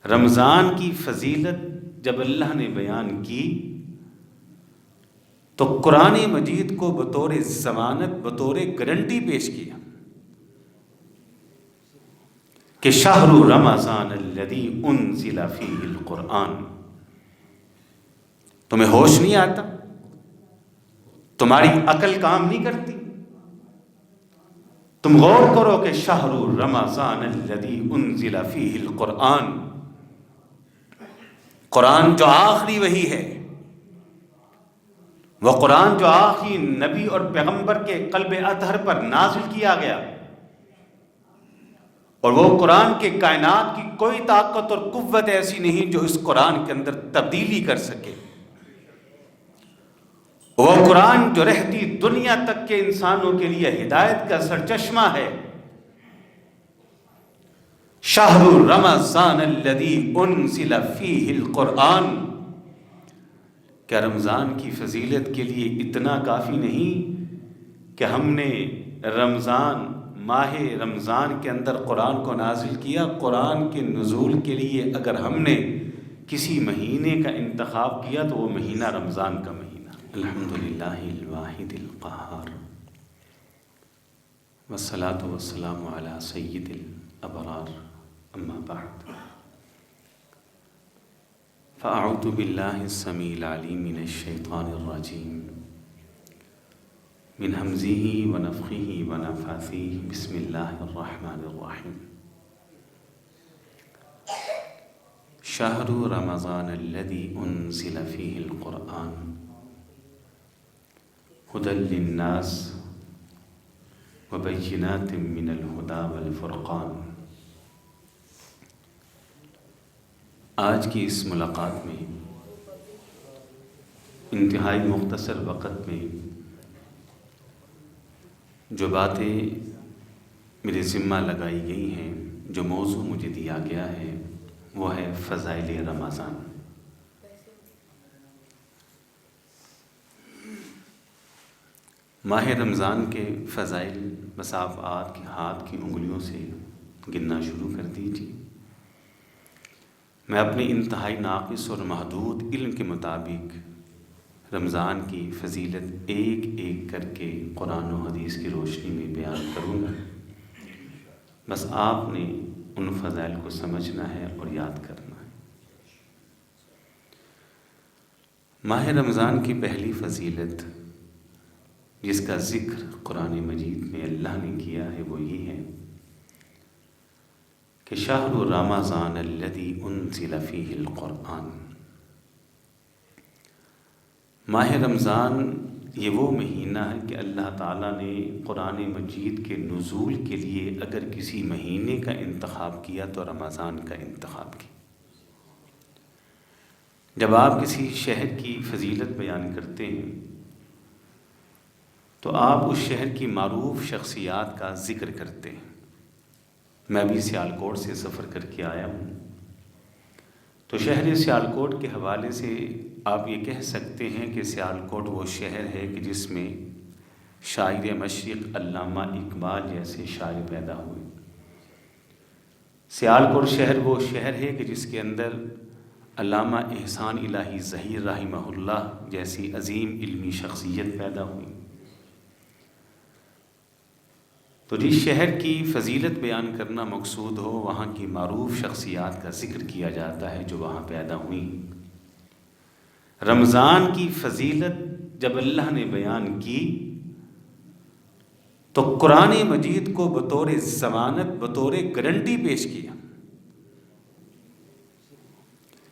رمضان کی فضیلت جب اللہ نے بیان کی تو قرآن مجید کو بطور ضمانت، بطور گارنٹی پیش کیا کہ شہر رمضان الذی انزل فیہ القرآن۔ تمہیں ہوش نہیں آتا؟ تمہاری عقل کام نہیں کرتی؟ تم غور کرو کہ شہر رمضان الذی انزل فیہ القرآن، قرآن جو آخری وحی ہے، وہ قرآن جو آخری نبی اور پیغمبر کے قلب اطہر پر نازل کیا گیا، اور وہ قرآن کے کائنات کی کوئی طاقت اور قوت ایسی نہیں جو اس قرآن کے اندر تبدیلی کر سکے۔ وہ قرآن جو رہتی دنیا تک کے انسانوں کے لیے ہدایت کا سرچشمہ ہے۔ شہر رمضان الذی انزل فیہ القرآن، کیا رمضان کی فضیلت کے لیے اتنا کافی نہیں کہ ہم نے ماہ رمضان کے اندر قرآن کو نازل کیا؟ قرآن کے نزول کے لیے اگر ہم نے کسی مہینے کا انتخاب کیا تو وہ مہینہ رمضان کا مہینہ۔ الحمدللہ الواحد القہار، والصلاة والسلام علی سید الابرار، اما بعد، فاعوذ باللہ السمیع العلیم من الشیطان الرجیم، من ہمزہ ونفخہ ونفاثہ، بسم اللہ الرحمن الرحیم۔ شہر رمضان الذی انزل فیہ القرآن ہدی للناس وبینات من الہدی والفرقان۔ آج کی اس ملاقات میں انتہائی مختصر وقت میں جو باتیں میرے ذمہ لگائی گئی ہیں، جو موضوع مجھے دیا گیا ہے، وہ ہے فضائل رمضان۔ ماہ رمضان کے فضائل بس آپ کے ہاتھ کی انگلیوں سے گننا شروع کر دیجیے۔ میں اپنے انتہائی ناقص اور محدود علم کے مطابق رمضان کی فضیلت ایک ایک کر کے قرآن و حدیث کی روشنی میں بیان کروں گا۔ بس آپ نے ان فضائل کو سمجھنا ہے اور یاد کرنا ہے۔ ماہ رمضان کی پہلی فضیلت جس کا ذکر قرآن مجید میں اللہ نے کیا ہے وہ یہ ہے کہ شہر رمضان الذی انزل فیہ القرآن۔ ماہ رمضان یہ وہ مہینہ ہے کہ اللہ تعالیٰ نے قرآن مجید کے نزول کے لیے اگر کسی مہینے کا انتخاب کیا تو رمضان کا انتخاب کیا۔ جب آپ کسی شہر کی فضیلت بیان کرتے ہیں تو آپ اس شہر کی معروف شخصیات کا ذکر کرتے ہیں۔ میں ابھی سیالکوٹ سے سفر کر کے آیا ہوں، تو شہر سیالکوٹ کے حوالے سے آپ یہ کہہ سکتے ہیں کہ سیالکوٹ وہ شہر ہے کہ جس میں شاعر مشرق علامہ اقبال جیسے شاعر پیدا ہوئے۔ سیالکوٹ شہر وہ شہر ہے کہ جس کے اندر علامہ احسان الہی ظہیر رحمہ اللہ جیسی عظیم علمی شخصیت پیدا ہوئی۔ تو جس شہر کی فضیلت بیان کرنا مقصود ہو، وہاں کی معروف شخصیات کا ذکر کیا جاتا ہے جو وہاں پیدا ہوئی۔ رمضان کی فضیلت جب اللہ نے بیان کی تو قرآن مجید کو بطور ضمانت، بطور گارنٹی پیش کیا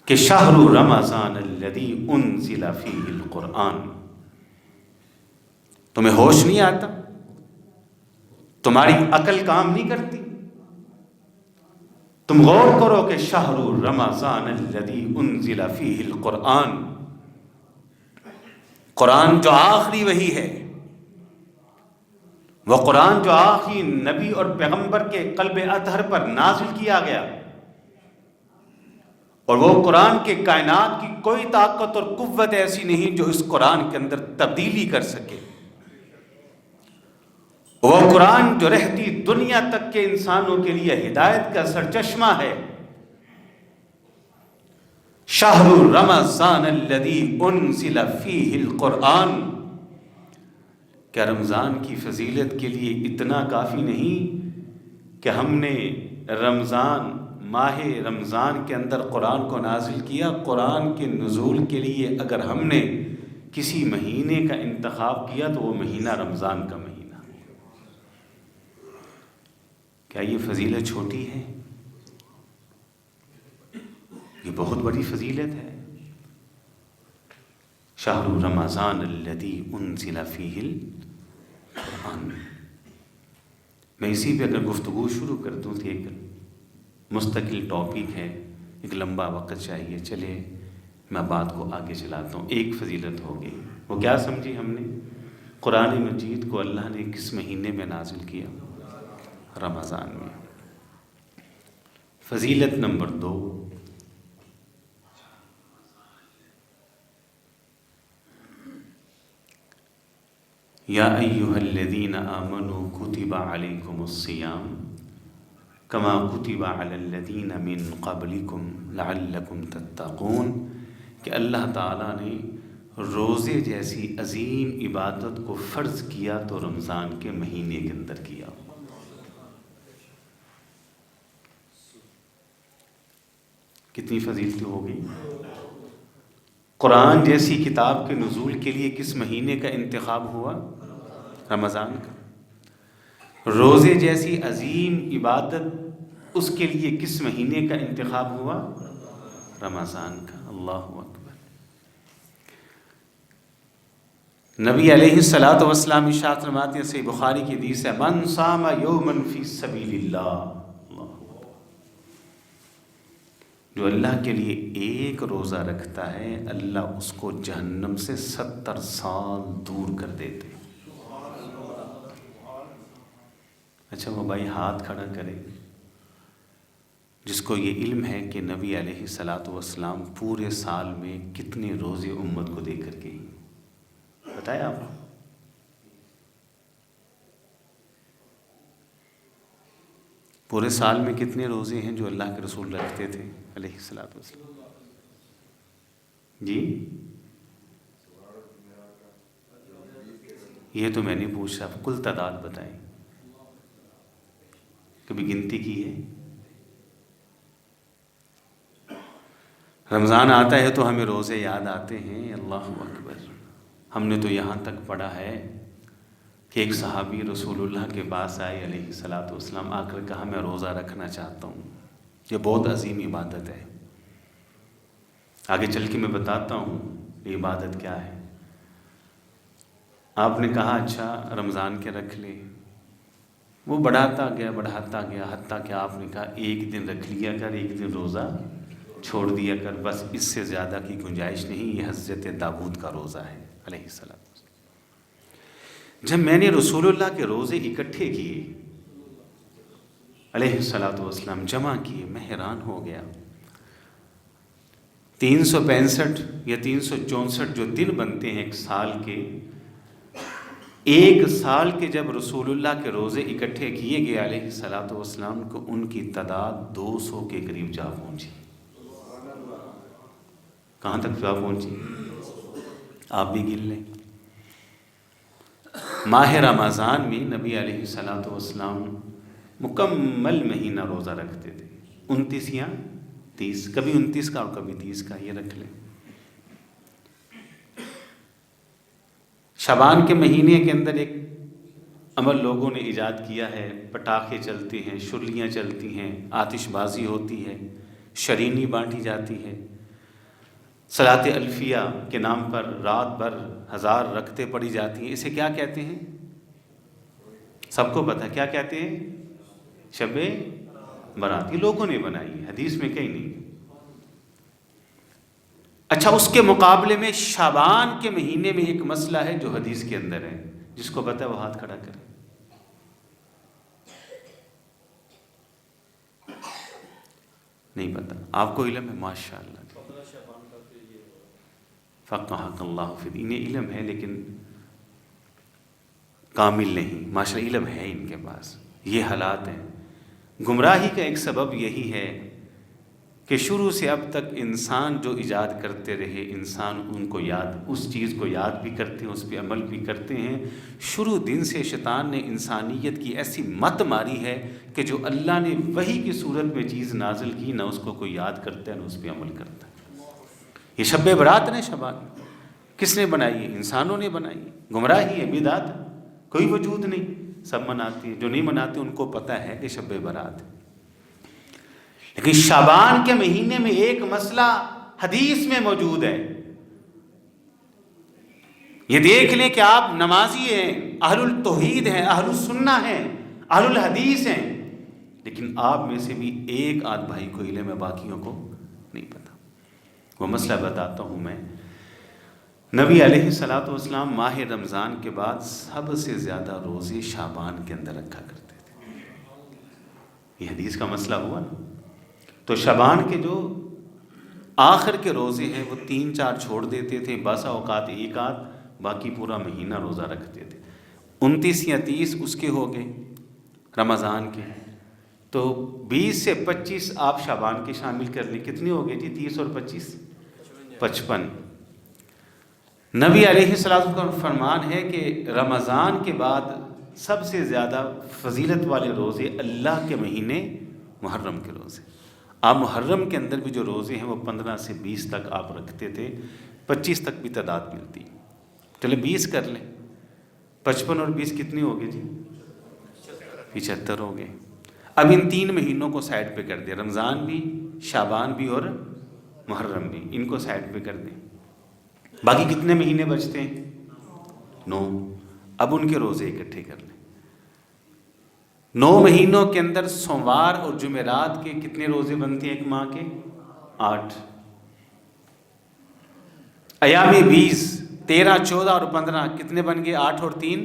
کہ شہر رمضان الذی انزل فیہ القرآن۔ تمہیں ہوش نہیں آتا؟ تمہاری عقل کام نہیں کرتی؟ تم غور کرو کہ شہر رمضان الذی انزل فیہ القرآن، قرآن جو آخری وحی ہے، وہ قرآن جو آخری نبی اور پیغمبر کے قلب اطہر پر نازل کیا گیا، اور وہ قرآن کے کائنات کی کوئی طاقت اور قوت ایسی نہیں جو اس قرآن کے اندر تبدیلی کر سکے۔ وہ قرآن جو رہتی دنیا تک کے انسانوں کے لیے ہدایت کا سرچشمہ ہے۔ شہر رمضان الذی انزل فیہ القرآن، کہ رمضان کی فضیلت کے لیے اتنا کافی نہیں کہ ہم نے ماہ رمضان کے اندر قرآن کو نازل کیا. قرآن کے نزول کے لیے اگر ہم نے کسی مہینے کا انتخاب کیا تو وہ مہینہ رمضان کا مہینہ. کیا یہ فضیلت چھوٹی ہے؟ یہ بہت بڑی فضیلت ہے. شہر رمضان الذی انزل فیہ القرآن. میں اسی پہ اگر گفتگو شروع کر دوں تو ایک مستقل ٹاپک ہے، ایک لمبا وقت چاہیے. چلے میں بات کو آگے چلاتا ہوں. ایک فضیلت ہوگی، وہ کیا سمجھی ہم نے؟ قرآن مجید کو اللہ نے کس مہینے میں نازل کیا؟ رمضان میں. فضیلت نمبر 2، یا ایہا الذین آمنوا کتب علیکم الصیام کما کتب علی الذین من قبلکم لعلکم تتقون، کہ اللہ تعالیٰ نے روزے جیسی عظیم عبادت کو فرض کیا تو رمضان کے مہینے کے اندر کیا. کتنی فضیلت ہوگی. قرآن جیسی کتاب کے نزول کے لیے کس مہینے کا انتخاب ہوا؟ رمضان کا. روزے جیسی عظیم عبادت اس کے لیے کس مہینے کا انتخاب ہوا؟ رمضان کا. اللہ اکبر. نبی علیہ الصلوۃ والسلام ارشاد فرماتے ہیں، صحیح بخاری کی حدیث ہے، من صام یوما فی سبیل اللہ، جو اللہ کے لیے ایک روزہ رکھتا ہے اللہ اس کو جہنم سے 70 سال دور کر دیتے. اچھا وہ بھائی ہاتھ کھڑا کرے جس کو یہ علم ہے کہ نبی علیہ الصلوۃ والسلام پورے سال میں کتنے روزے امت کو دے کر گئی. بتایا آپ کو؟ پورے سال میں کتنے روزے ہیں جو اللہ کے رسول رکھتے تھے علیہ الصلوۃ والسلام؟ جی یہ تو میں نہیں پوچھ رہا، کل تعداد بتائیں. کبھی گنتی کی ہے؟ رمضان آتا ہے تو ہمیں روزے یاد آتے ہیں. اللہ اکبر. ہم نے تو یہاں تک پڑھا ہے کہ ایک صحابی رسول اللہ کے پاس آئے علیہ الصلوۃ والسلام، آ کر کہا میں روزہ رکھنا چاہتا ہوں. یہ بہت عظیم عبادت ہے، آگے چل کے میں بتاتا ہوں یہ عبادت کیا ہے. آپ نے کہا اچھا رمضان کے رکھ لے. وہ بڑھاتا گیا حتیٰ کہ آپ نے کہا ایک دن رکھ لیا کر، ایک دن روزہ چھوڑ دیا کر، بس اس سے زیادہ کی گنجائش نہیں. یہ حضرت داؤد کا روزہ ہے علیہ السلام. جب میں نے رسول اللہ کے روزے اکٹھے کیے علیہ الصلوۃ والسلام، جمع کیے، میں حیران ہو گیا. 365 یا 364 جو دن بنتے ہیں ایک سال کے، ایک سال کے جب رسول اللہ کے روزے اکٹھے کیے گئے علیہ الصلوۃ والسلام کو، ان کی تعداد 200 کے قریب جا پہنچی. کہاں تک جا پہنچی؟ آپ بھی گن لیں. ماہ رمضان میں نبی علیہ الصلوۃ والسلام مکمل مہینہ روزہ رکھتے تھے. 29 یا 30، کبھی 29 کا اور کبھی 30 کا، یہ رکھ لیں. شعبان کے مہینے کے اندر ایک عمل لوگوں نے ایجاد کیا ہے، پٹاخے چلتے ہیں، شرلیاں چلتی ہیں، آتش بازی ہوتی ہے، شرینی بانٹی جاتی ہے، صلاۃ الفیہ کے نام پر رات بھر 1000 رکعتیں پڑھی جاتی ہیں. اسے کیا کہتے ہیں؟ سب کو پتہ ہے کیا کہتے ہیں؟ شب برات. یہ لوگوں نے بنائی ہے، حدیث میں کہیں نہیں. اچھا اس کے مقابلے میں شعبان کے مہینے میں ایک مسئلہ ہے جو حدیث کے اندر ہے، جس کو پتہ ہے وہ ہاتھ کھڑا کرے. نہیں پتہ؟ آپ کو علم ہے؟ ماشاء اللہ. فقہک اللہ فی الدین. انہیں علم ہے لیکن کامل نہیں. ماشاء اللہ علم ہے ان کے پاس. یہ حالات ہیں. گمراہی کا ایک سبب یہی ہے کہ کہ شروع سے اب تک انسان جو ایجاد کرتے رہے، انسان ان کو اس چیز کو یاد بھی کرتے ہیں، اس پہ عمل بھی کرتے ہیں۔ شروع دن سے شیطان نے انسانیت کی ایسی مت ماری ہے کہ جو اللہ نے وحی کی صورت میں چیز نازل کی، نہ اس کو کوئی یاد کرتا ہے نہ اس پہ عمل کرتا ہے۔ یہ شب برات نے شبان کس نے بنائی ہے؟ انسانوں نے بنائی ہے۔ گمراہی ہے، بدعت ہے، کوئی وجود نہیں، سب مناتے ہیں۔ جو نہیں مناتے ان کو پتہ ہے کہ شب برات ہے۔ لیکن شعبان کے مہینے میں ایک مسئلہ حدیث میں موجود ہے۔ یہ دیکھ لیں کہ آپ نمازی ہیں، اہل التوحید ہیں، اہل السنہ ہیں، اہل الحدیث ہیں، لیکن آپ میں سے بھی ایک آدھ بھائی کو علم ہے، باقیوں کو نہیں پتا۔ وہ مسئلہ بتاتا ہوں میں۔ نبی علیہ الصلوۃ والسلام ماہ رمضان کے بعد سب سے زیادہ روزے شعبان کے اندر رکھا کرتے تھے۔ یہ حدیث کا مسئلہ ہوا نا۔ تو شعبان کے جو آخر کے روزے ہیں وہ 3-4 چھوڑ دیتے تھے، بعض اوقات ایک آدھ، باقی پورا مہینہ روزہ رکھتے تھے۔ 29 یا 30 اس کے ہو گئے رمضان کے، تو 20 سے 25 آپ شعبان کے شامل کر لیں۔ کتنے ہو گئے جی؟ 30 اور 25 55۔ نبی علیہ الصلوۃ کا فرمان ہے کہ رمضان کے بعد سب سے زیادہ فضیلت والے روزے اللہ کے مہینے محرم کے روزے۔ آپ محرم کے اندر بھی جو روزے ہیں وہ 15 سے 20 تک آپ رکھتے تھے، 25 تک بھی تعداد ملتی۔ چلے 20 کر لیں، 55 اور 20 کتنے ہو گئے جی؟ 75 ہو گئے۔ اب ان 3 مہینوں کو سائڈ پہ کر دیں، رمضان بھی، شعبان بھی اور محرم بھی، ان کو سائڈ پہ کر دیں۔ باقی کتنے مہینے بچتے ہیں؟ 9۔ اب ان کے روزے اکٹھے کر لیں۔ 9 مہینوں کے اندر سوموار اور جمعرات کے کتنے روزے بنتے ہیں ایک ماہ کے؟ 8۔ ایام 20، 13، 14 اور 15 کتنے بن گئے؟ 8 اور 3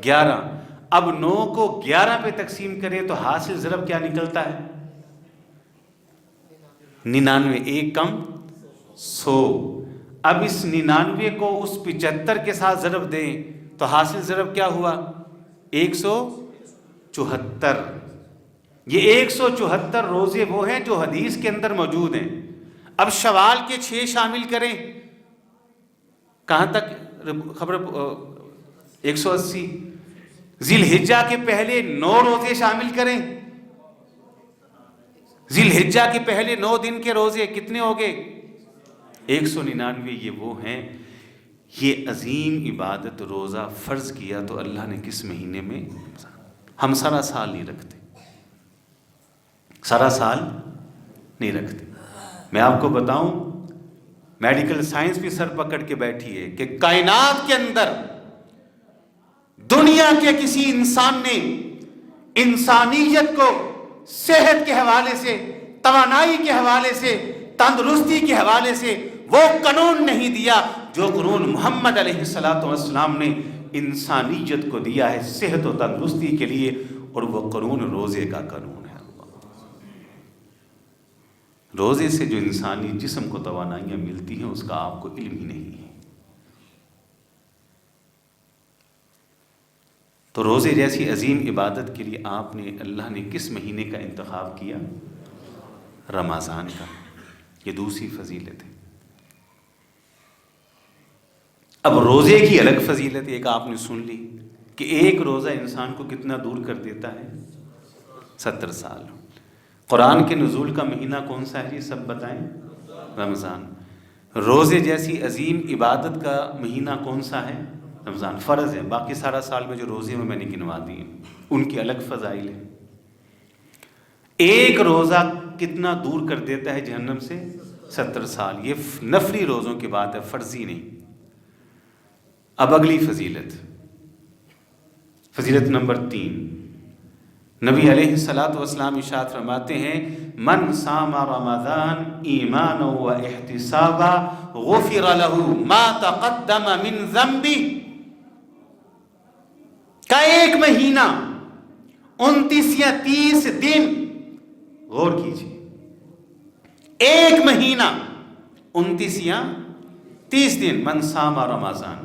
11۔ اب 9 کو 11 پہ تقسیم کریں تو حاصل ضرب کیا نکلتا ہے؟ 99، ایک کم 100۔ اب اس 99 کو اس 75 کے ساتھ ضرب دیں تو حاصل ضرب کیا ہوا؟ 174۔ یہ 174 روزے وہ ہیں جو حدیث کے اندر موجود ہیں۔ اب شوال کے 6 شامل کریں، کہاں تک خبر؟ 180۔ ذی الحجہ کے پہلے 9 روزے شامل کریں، ذی الحجہ کے پہلے 9 دن کے روزے کتنے ہو گئے؟ 199۔ یہ وہ ہیں، یہ عظیم عبادت روزہ فرض کیا تو اللہ نے کس مہینے میں؟ ہم سارا سال نہیں رکھتے، سارا سال نہیں رکھتے۔ میں آپ کو بتاؤں، میڈیکل سائنس بھی سر پکڑ کے بیٹھی ہے کہ کائنات کے اندر دنیا کے کسی انسان نے انسانیت کو صحت کے حوالے سے، توانائی کے حوالے سے، تندرستی کے حوالے سے وہ قانون نہیں دیا جو قانون محمد علیہ الصلوۃ والسلام نے انسانیت کو دیا ہے صحت و تندرستی کے لیے، اور وہ قانون روزے کا قانون ہے۔ روزے سے جو انسانی جسم کو توانائیاں ملتی ہیں اس کا آپ کو علم ہی نہیں ہے۔ تو روزے جیسی عظیم عبادت کے لیے آپ نے، اللہ نے کس مہینے کا انتخاب کیا؟ رمضان کا۔ یہ دوسری فضیلت ہے۔ اب روزے کی الگ فضیلت ایک آپ نے سن لی کہ ایک روزہ انسان کو کتنا دور کر دیتا ہے؟ 70 سال۔ قرآن کے نزول کا مہینہ کون سا ہے یہ سب بتائیں؟ رمضان۔ روزے جیسی عظیم عبادت کا مہینہ کون سا ہے؟ رمضان۔ فرض ہے، باقی سارا سال میں جو روزے میں نے گنوا دی ہیں ان کی الگ فضائل ہے۔ ایک روزہ کتنا دور کر دیتا ہے جہنم سے؟ 70 سال۔ یہ نفلی روزوں کی بات ہے، فرضی نہیں۔ اب اگلی فضیلت، فضیلت نمبر 3، نبی علیہ الصلوۃ والسلام ارشاد فرماتے ہیں من صام رمضان ایمانا و احتسابا غفر له ما تقدم من ذنبه۔ کا ایک مہینہ 29 یا 30 دن، غور کیجیے، ایک مہینہ 29 یا 30 دن، من صام رمضان،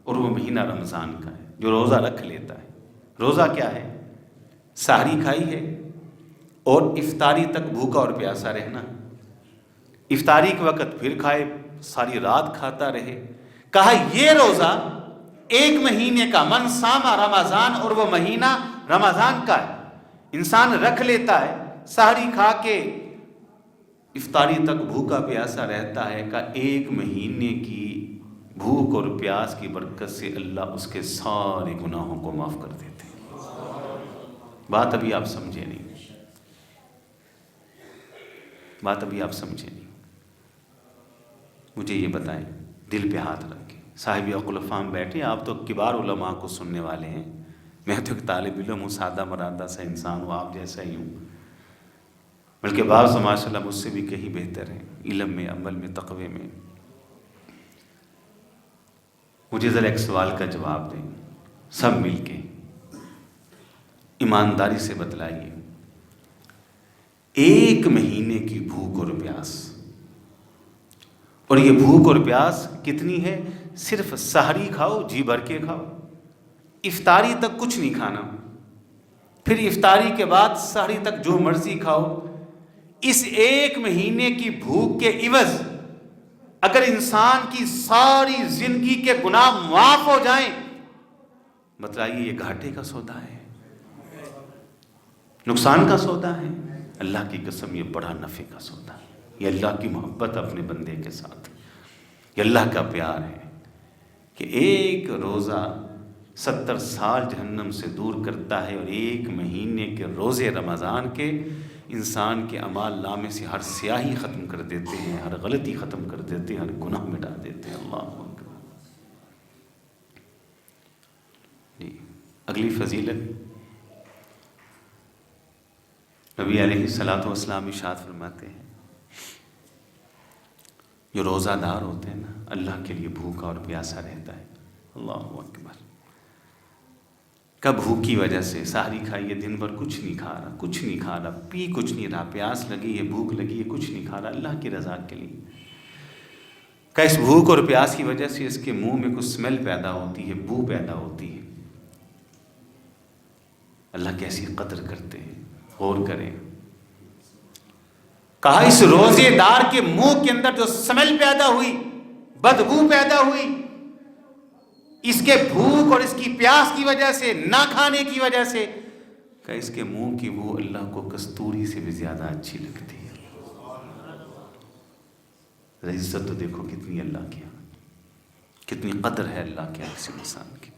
اور وہ مہینہ رمضان کا ہے جو روزہ رکھ لیتا ہے۔ روزہ کیا ہے؟ سحری کھائی ہے اور افطاری تک بھوکا اور پیاسا رہنا، افطاری کے وقت پھر کھائے، ساری رات کھاتا رہے۔ کہا یہ روزہ 1 مہینے کا، من صام رمضان، اور وہ مہینہ رمضان کا ہے، انسان رکھ لیتا ہے، سحری کھا کے افطاری تک بھوکا پیاسا رہتا ہے، کہ 1 مہینے کی بھوک اور پیاس کی برکت سے اللہ اس کے سارے گناہوں کو معاف کر دیتے ہیں۔ بات ابھی آپ سمجھے نہیں، بات ابھی آپ سمجھے نہیں۔ مجھے یہ بتائیں، دل پہ ہاتھ رکھ کے، صاحب عقل و فہم بیٹھے، آپ تو کبار علماء کو سننے والے ہیں، میں تو ایک طالب علم ہوں، سادہ مرادہ سا انسان ہوں، آپ جیسا ہی ہوں، بلکہ بعض ماشاء اللہ مجھ سے بھی کہیں بہتر ہیں علم میں، عمل میں، تقوی میں۔ مجھے ذرا ایک سوال کا جواب دیں، سب مل کے ایمانداری سے بتلائیے، 1 مہینے کی بھوک اور پیاس، اور یہ بھوک اور پیاس کتنی ہے؟ صرف سحری کھاؤ، جی بھر کے کھاؤ، افطاری تک کچھ نہیں کھانا، پھر افطاری کے بعد سحری تک جو مرضی کھاؤ۔ اس 1 مہینے کی بھوک کے عوض اگر انسان کی ساری زندگی کے گناہ معاف ہو جائیں، بتلائیے یہ گھاٹے کا سودا ہے، نقصان کا سودا ہے؟ اللہ کی قسم یہ بڑا نفع کا سودا ہے، یہ اللہ کی محبت اپنے بندے کے ساتھ، یہ اللہ کا پیار ہے کہ ایک روزہ 70 سال جہنم سے دور کرتا ہے، اور 1 مہینے کے روزے رمضان کے انسان کے اعمال نامے سے ہر سیاہی ختم کر دیتے ہیں، ہر غلطی ختم کر دیتے ہیں، ہر گناہ مٹا دیتے ہیں۔ اللہ اکبر۔ جی اگلی فضیلت، نبی علیہ الصلوۃ والسلام ارشاد فرماتے ہیں، جو روزہ دار ہوتے ہیں نا، اللہ کے لیے بھوکا اور پیاسا رہتا ہے۔ اللہ اکبر۔ کب بھوک کی وجہ سے سحری کھائی ہے، دن بھر کچھ نہیں کھا رہا، کچھ نہیں کھا رہا، پی کچھ نہیں رہا، پیاس لگی ہے، بھوک لگی ہے، کچھ نہیں کھا رہا، اللہ کی رضا کے لیے، کہ اس بھوک اور پیاس کی وجہ سے اس کے منہ میں کچھ سمیل پیدا ہوتی ہے، بو پیدا ہوتی ہے۔ اللہ کیسی قدر کرتے ہیں، غور کریں۔ کہا اس روزے دار کے منہ کے اندر جو سمیل پیدا ہوئی، بدبو پیدا ہوئی، اس کے بھوک اور اس کی پیاس کی وجہ سے، نہ کھانے کی وجہ سے، کہ اس کے منہ کی بو اللہ کو کستوری سے بھی زیادہ اچھی لگتی ہے۔ عزت تو دیکھو کتنی اللہ کی، کتنی قدر ہے اللہ کے کسی انسان کی۔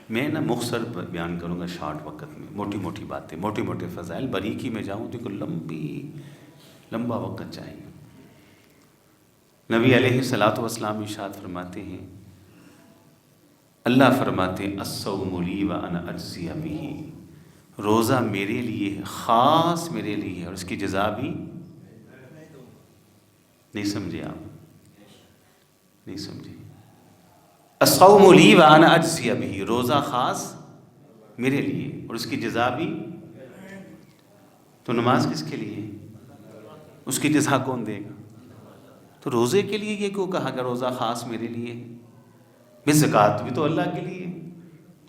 میں نا مختصر بیان کروں گا شارٹ وقت میں، موٹی موٹی باتیں، موٹے موٹے فضائل، باریکی میں جاؤں تو لمبا وقت چاہیے۔ نبی علیہ الصلوۃ والسلام ارشاد فرماتے ہیں، اللہ فرماتے ہیں الصوم لی وانا اجزی بہ، روزہ میرے لیے ہے، خاص میرے لیے ہے، اور اس کی جزا بھی نہیں سمجھے آپ، نہیں سمجھے۔ الصوم لی وانا اجزی بہ، روزہ خاص میرے لیے اور اس کی جزا بھی، تو نماز کس کے لیے؟ اس کی جزا کون دے گا؟ تو روزے کے لیے یہ کیوں کہا کہ روزہ خاص میرے لیے؟ بے زکوٰۃ بھی تو اللہ کے لیے،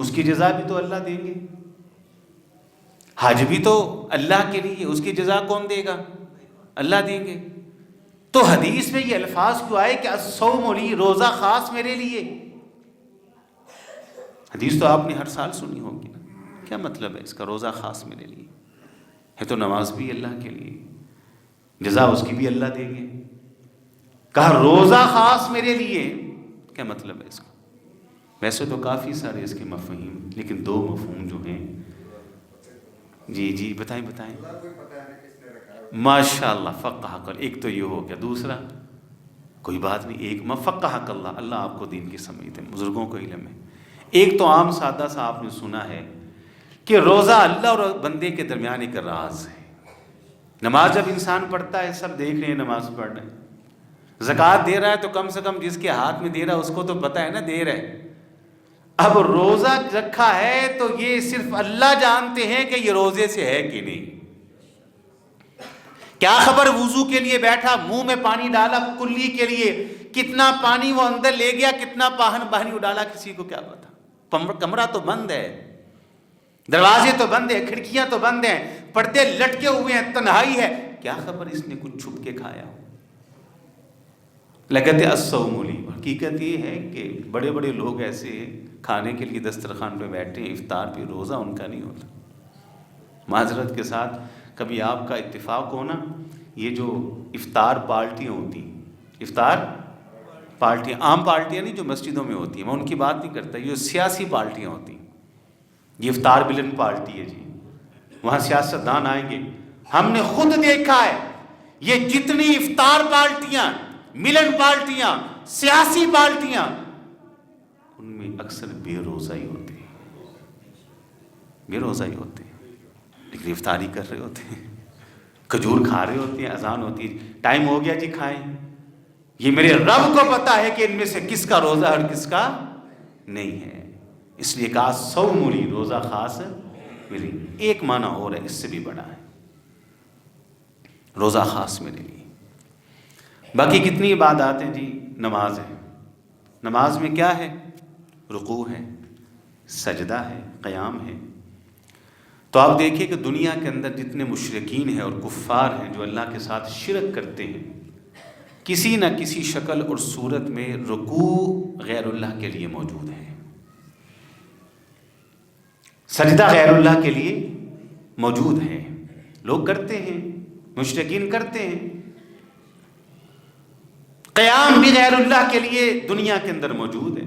اس کی جزا بھی تو اللہ دیں گے، حج بھی تو اللہ کے لیے، اس کی جزا کون دے گا؟ اللہ دیں گے۔ تو حدیث میں یہ الفاظ کیوں آئے کہ الصوم لی، روزہ خاص میرے لیے؟ حدیث تو آپ نے ہر سال سنی ہوگی نا، کیا مطلب ہے اس کا روزہ خاص میرے لیے؟ ہے تو نماز بھی اللہ کے لیے، جزا اس کی بھی اللہ دیں گے، کہا روزہ خاص میرے لیے، کیا مطلب ہے اس کا؟ ویسے تو کافی سارے اس کے مفہوم، لیکن 2 مفہوم جو ہیں، جی بتائیں ماشاءاللہ، فقہ کل، ایک تو یہ ہو گیا، دوسرا کوئی بات نہیں، ایک فقہ اللہ، اللہ آپ کو دین کی سمجھ دے، بزرگوں کو علم ہے۔ ایک تو عام سادہ سا آپ نے سنا ہے کہ روزہ اللہ اور بندے کے درمیان ایک راز ہے۔ نماز جب انسان پڑھتا ہے، سب دیکھ رہے ہیں نماز پڑھ رہے ہیں، زکوٰۃ دے رہا ہے تو کم سے کم جس کے ہاتھ میں دے رہا ہے اس کو تو پتہ ہے نا دے رہا ہے۔ اب روزہ رکھا ہے تو یہ صرف اللہ جانتے ہیں کہ یہ روزے سے ہے کہ نہیں۔ کیا خبر وضو کے لیے بیٹھا، منہ میں پانی ڈالا کلی کے لیے، کتنا پانی وہ اندر لے گیا، کتنا پانی ڈالا، کسی کو کیا پتا؟ کمرہ تو بند ہے، دروازے تو بند ہیں، کھڑکیاں تو بند ہیں، پردے لٹکے ہوئے ہیں، تنہائی ہے، کیا خبر اس نے کچھ چھپ کے کھایا ہو. لگتے الصوم لی. حقیقت یہ ہے کہ بڑے بڑے لوگ ایسے کھانے کے لیے دسترخوان پہ بیٹھے ہیں، افطار پہ، روزہ ان کا نہیں ہوتا. معذرت کے ساتھ کبھی آپ کا اتفاق ہونا، یہ جو افطار پارٹیاں ہوتی ہیں، افطار پارٹیاں، عام پارٹیاں نہیں جو مسجدوں میں ہوتی ہیں، میں ان کی بات نہیں کرتا، یہ سیاسی پارٹیاں ہوتی ہیں. یہ افطار ملن پارٹی ہے جی، وہاں سیاستدان آئیں گے. ہم نے خود دیکھا ہے یہ جتنی افطار پارٹیاں، ملن پارٹیاں، سیاسی پارٹیاں، ان میں اکثر بے روزہ ہی ہوتے ہیں، بے روزہ ہی ہوتے ہیں، لیکن افطاری کر رہے ہوتے ہیں، کھجور کھا رہے ہوتے ہیں، اذان ہوتی ہے، ٹائم ہو گیا جی کھائیں. یہ میرے رب کو پتا ہے کہ ان میں سے کس کا روزہ اور کس کا نہیں ہے، اس لیے کہا صوم لی، روزہ خاص میرے لیے. ایک معنی اور ہے، اس سے بھی بڑا ہے، روزہ خاص میرے لیے. باقی کتنی عبادات ہیں جی. نماز ہے، نماز میں کیا ہے؟ رکوع ہے، سجدہ ہے، قیام ہے. تو آپ دیکھیں کہ دنیا کے اندر جتنے مشرکین ہیں اور کفار ہیں جو اللہ کے ساتھ شرک کرتے ہیں، کسی نہ کسی شکل اور صورت میں رکوع غیر اللہ کے لیے موجود ہے، سجدہ غیر اللہ کے لیے موجود ہے. لوگ کرتے ہیں، مشرکین کرتے ہیں. قیام بھی غیر اللہ کے لیے دنیا کے اندر موجود ہے،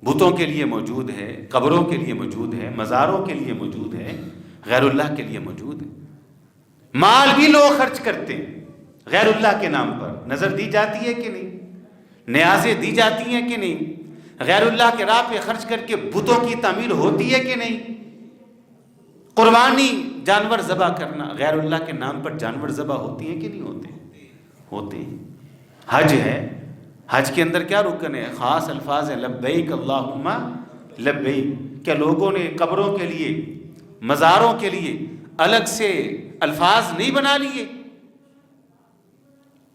بتوں کے لیے موجود ہے، قبروں کے لیے موجود ہے، مزاروں کے لیے موجود ہے، غیر اللہ کے لیے موجود ہے. مال بھی لوگ خرچ کرتے ہیں غیر اللہ کے نام پر. نظر دی جاتی ہے کہ نہیں؟ نیازیں دی جاتی ہیں کہ نہیں؟ غیر اللہ کے راہ پہ خرچ کر کے بتوں کی تعمیر ہوتی ہے کہ نہیں؟ قربانی، جانور ذبح کرنا، غیر اللہ کے نام پر جانور ذبح ہوتی ہیں کہ نہیں ہوتے؟ ہوتے ہیں. حج ہے، حج کے اندر کیا رکن ہے؟ خاص الفاظ ہیں، لبیک اللہم لبیک. کیا لوگوں نے قبروں کے لیے، مزاروں کے لیے الگ سے الفاظ نہیں بنا لیے؟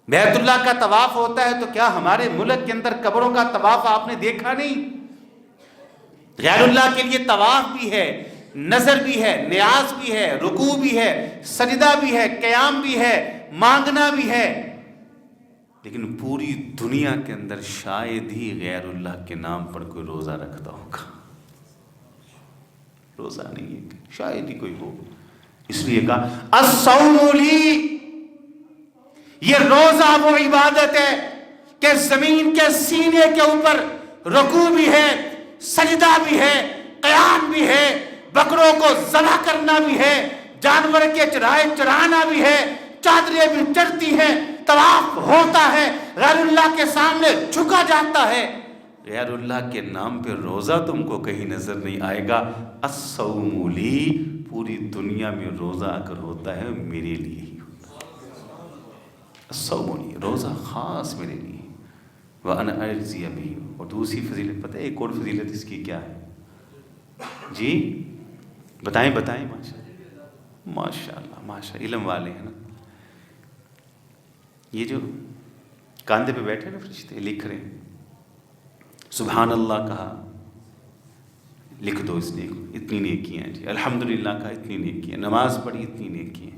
بیت اللہ کا طواف ہوتا ہے تو کیا ہمارے ملک کے اندر قبروں کا طواف آپ نے دیکھا نہیں؟ غیر اللہ کے لیے طواف بھی ہے، نظر بھی ہے، نیاز بھی ہے، رکوع بھی ہے، سجدہ بھی ہے، قیام بھی ہے، مانگنا بھی ہے. لیکن پوری دنیا کے اندر شاید ہی غیر اللہ کے نام پر کوئی روزہ رکھتا ہوگا. روزہ نہیں ہے، شاید ہی کوئی ہو. اس لیے کہا الصوم لی، یہ روزہ وہ عبادت ہے کہ زمین کے سینے کے اوپر رکوع بھی ہے، سجدہ بھی ہے، قیام بھی ہے، بکروں کو ذبح کرنا بھی ہے، جانور کے چرائے چرانا بھی ہے، چادریں بھی چڑھتی ہیں، طواف ہوتا ہے، غیر اللہ کے سامنے جھکا جاتا ہے. غیر اللہ کے نام پہ روزہ تم کو کہیں نظر نہیں آئے گا. الصوم لی، پوری دنیا میں روزہ اگر ہوتا ہے میرے لیے ہی ہوتا ہے. الصوم لی، روزہ خاص میرے لیے. وَأَنَا أَجْزِي بِهِ. اور دوسری فضیلت پتہ ہے ایک اور فضیلت اس کی کیا ہے جی؟ بتائیں بتائیں. ماشاء اللہ ماشاء اللہ، علم والے ہیں نا. یہ جو کاندھے پہ بیٹھے نا فرشتے لکھ رہے ہیں، سبحان اللہ کہا لکھ دو اس نے اتنی نیکیاں جی، الحمدللہ کہا اتنی نیکیاں، نماز پڑھی اتنی نیکیاں.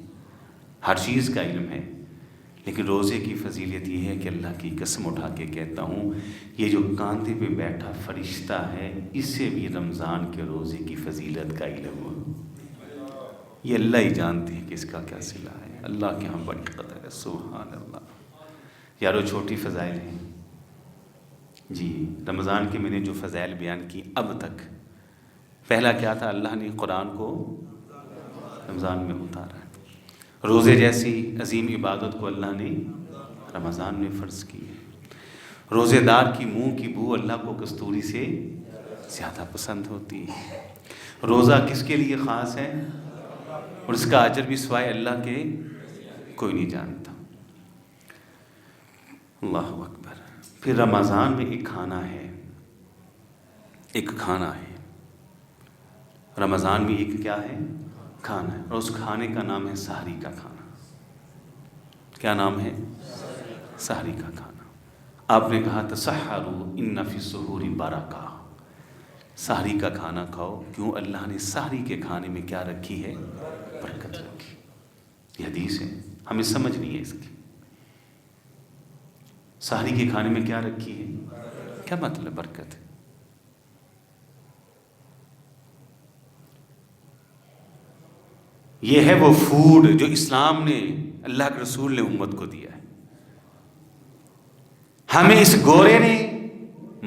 ہر چیز کا علم ہے. لیکن روزے کی فضیلت یہ ہے کہ اللہ کی قسم اٹھا کے کہتا ہوں، یہ جو کاندھے پہ بیٹھا فرشتہ ہے اسے بھی رمضان کے روزے کی فضیلت کا علم ہو. یہ اللہ ہی جانتے ہیں کہ اس کا کیا صلہ ہے. اللہ کے ہم بڑی قدر ہے. سبحان اللہ. یارو چھوٹی فضائل ہیں جی. رمضان کے میں نے جو فضائل بیان کی اب تک، پہلا کیا تھا؟ اللہ نے قرآن کو رمضان میں اتارا ہے. روزے جیسی عظیم عبادت کو اللہ نے رمضان میں فرض کی ہے. روزے دار کی منہ کی بو اللہ کو کستوری سے زیادہ پسند ہوتی ہے. روزہ کس کے لیے خاص ہے اور اس کا اجر بھی سوائے اللہ کے کوئی نہیں جانتا. اللہ اکبر. پھر رمضان میں ایک کھانا ہے، ایک کھانا ہے رمضان میں، ایک کیا ہے؟ کھانا ہے. اور اس کھانے کا نام ہے سحری کا کھانا. کیا نام ہے؟ سحری کا کھانا. آپ نے کہا تسحروا ان فی السحور برکہ، سحری کا کھانا کھاؤ. کیوں؟ اللہ نے سحری کے کھانے میں کیا رکھی ہے؟ برکت رکھی. یہ حدیث ہے. ہمیں سمجھ نہیں ہے اس کی. سحری کے کھانے میں کیا رکھی ہے؟ کیا مطلب برکت ہے؟ یہ ہے وہ فوڈ جو اسلام نے، اللہ کے رسول نے امت کو دیا ہے. ہمیں اس گورے نے،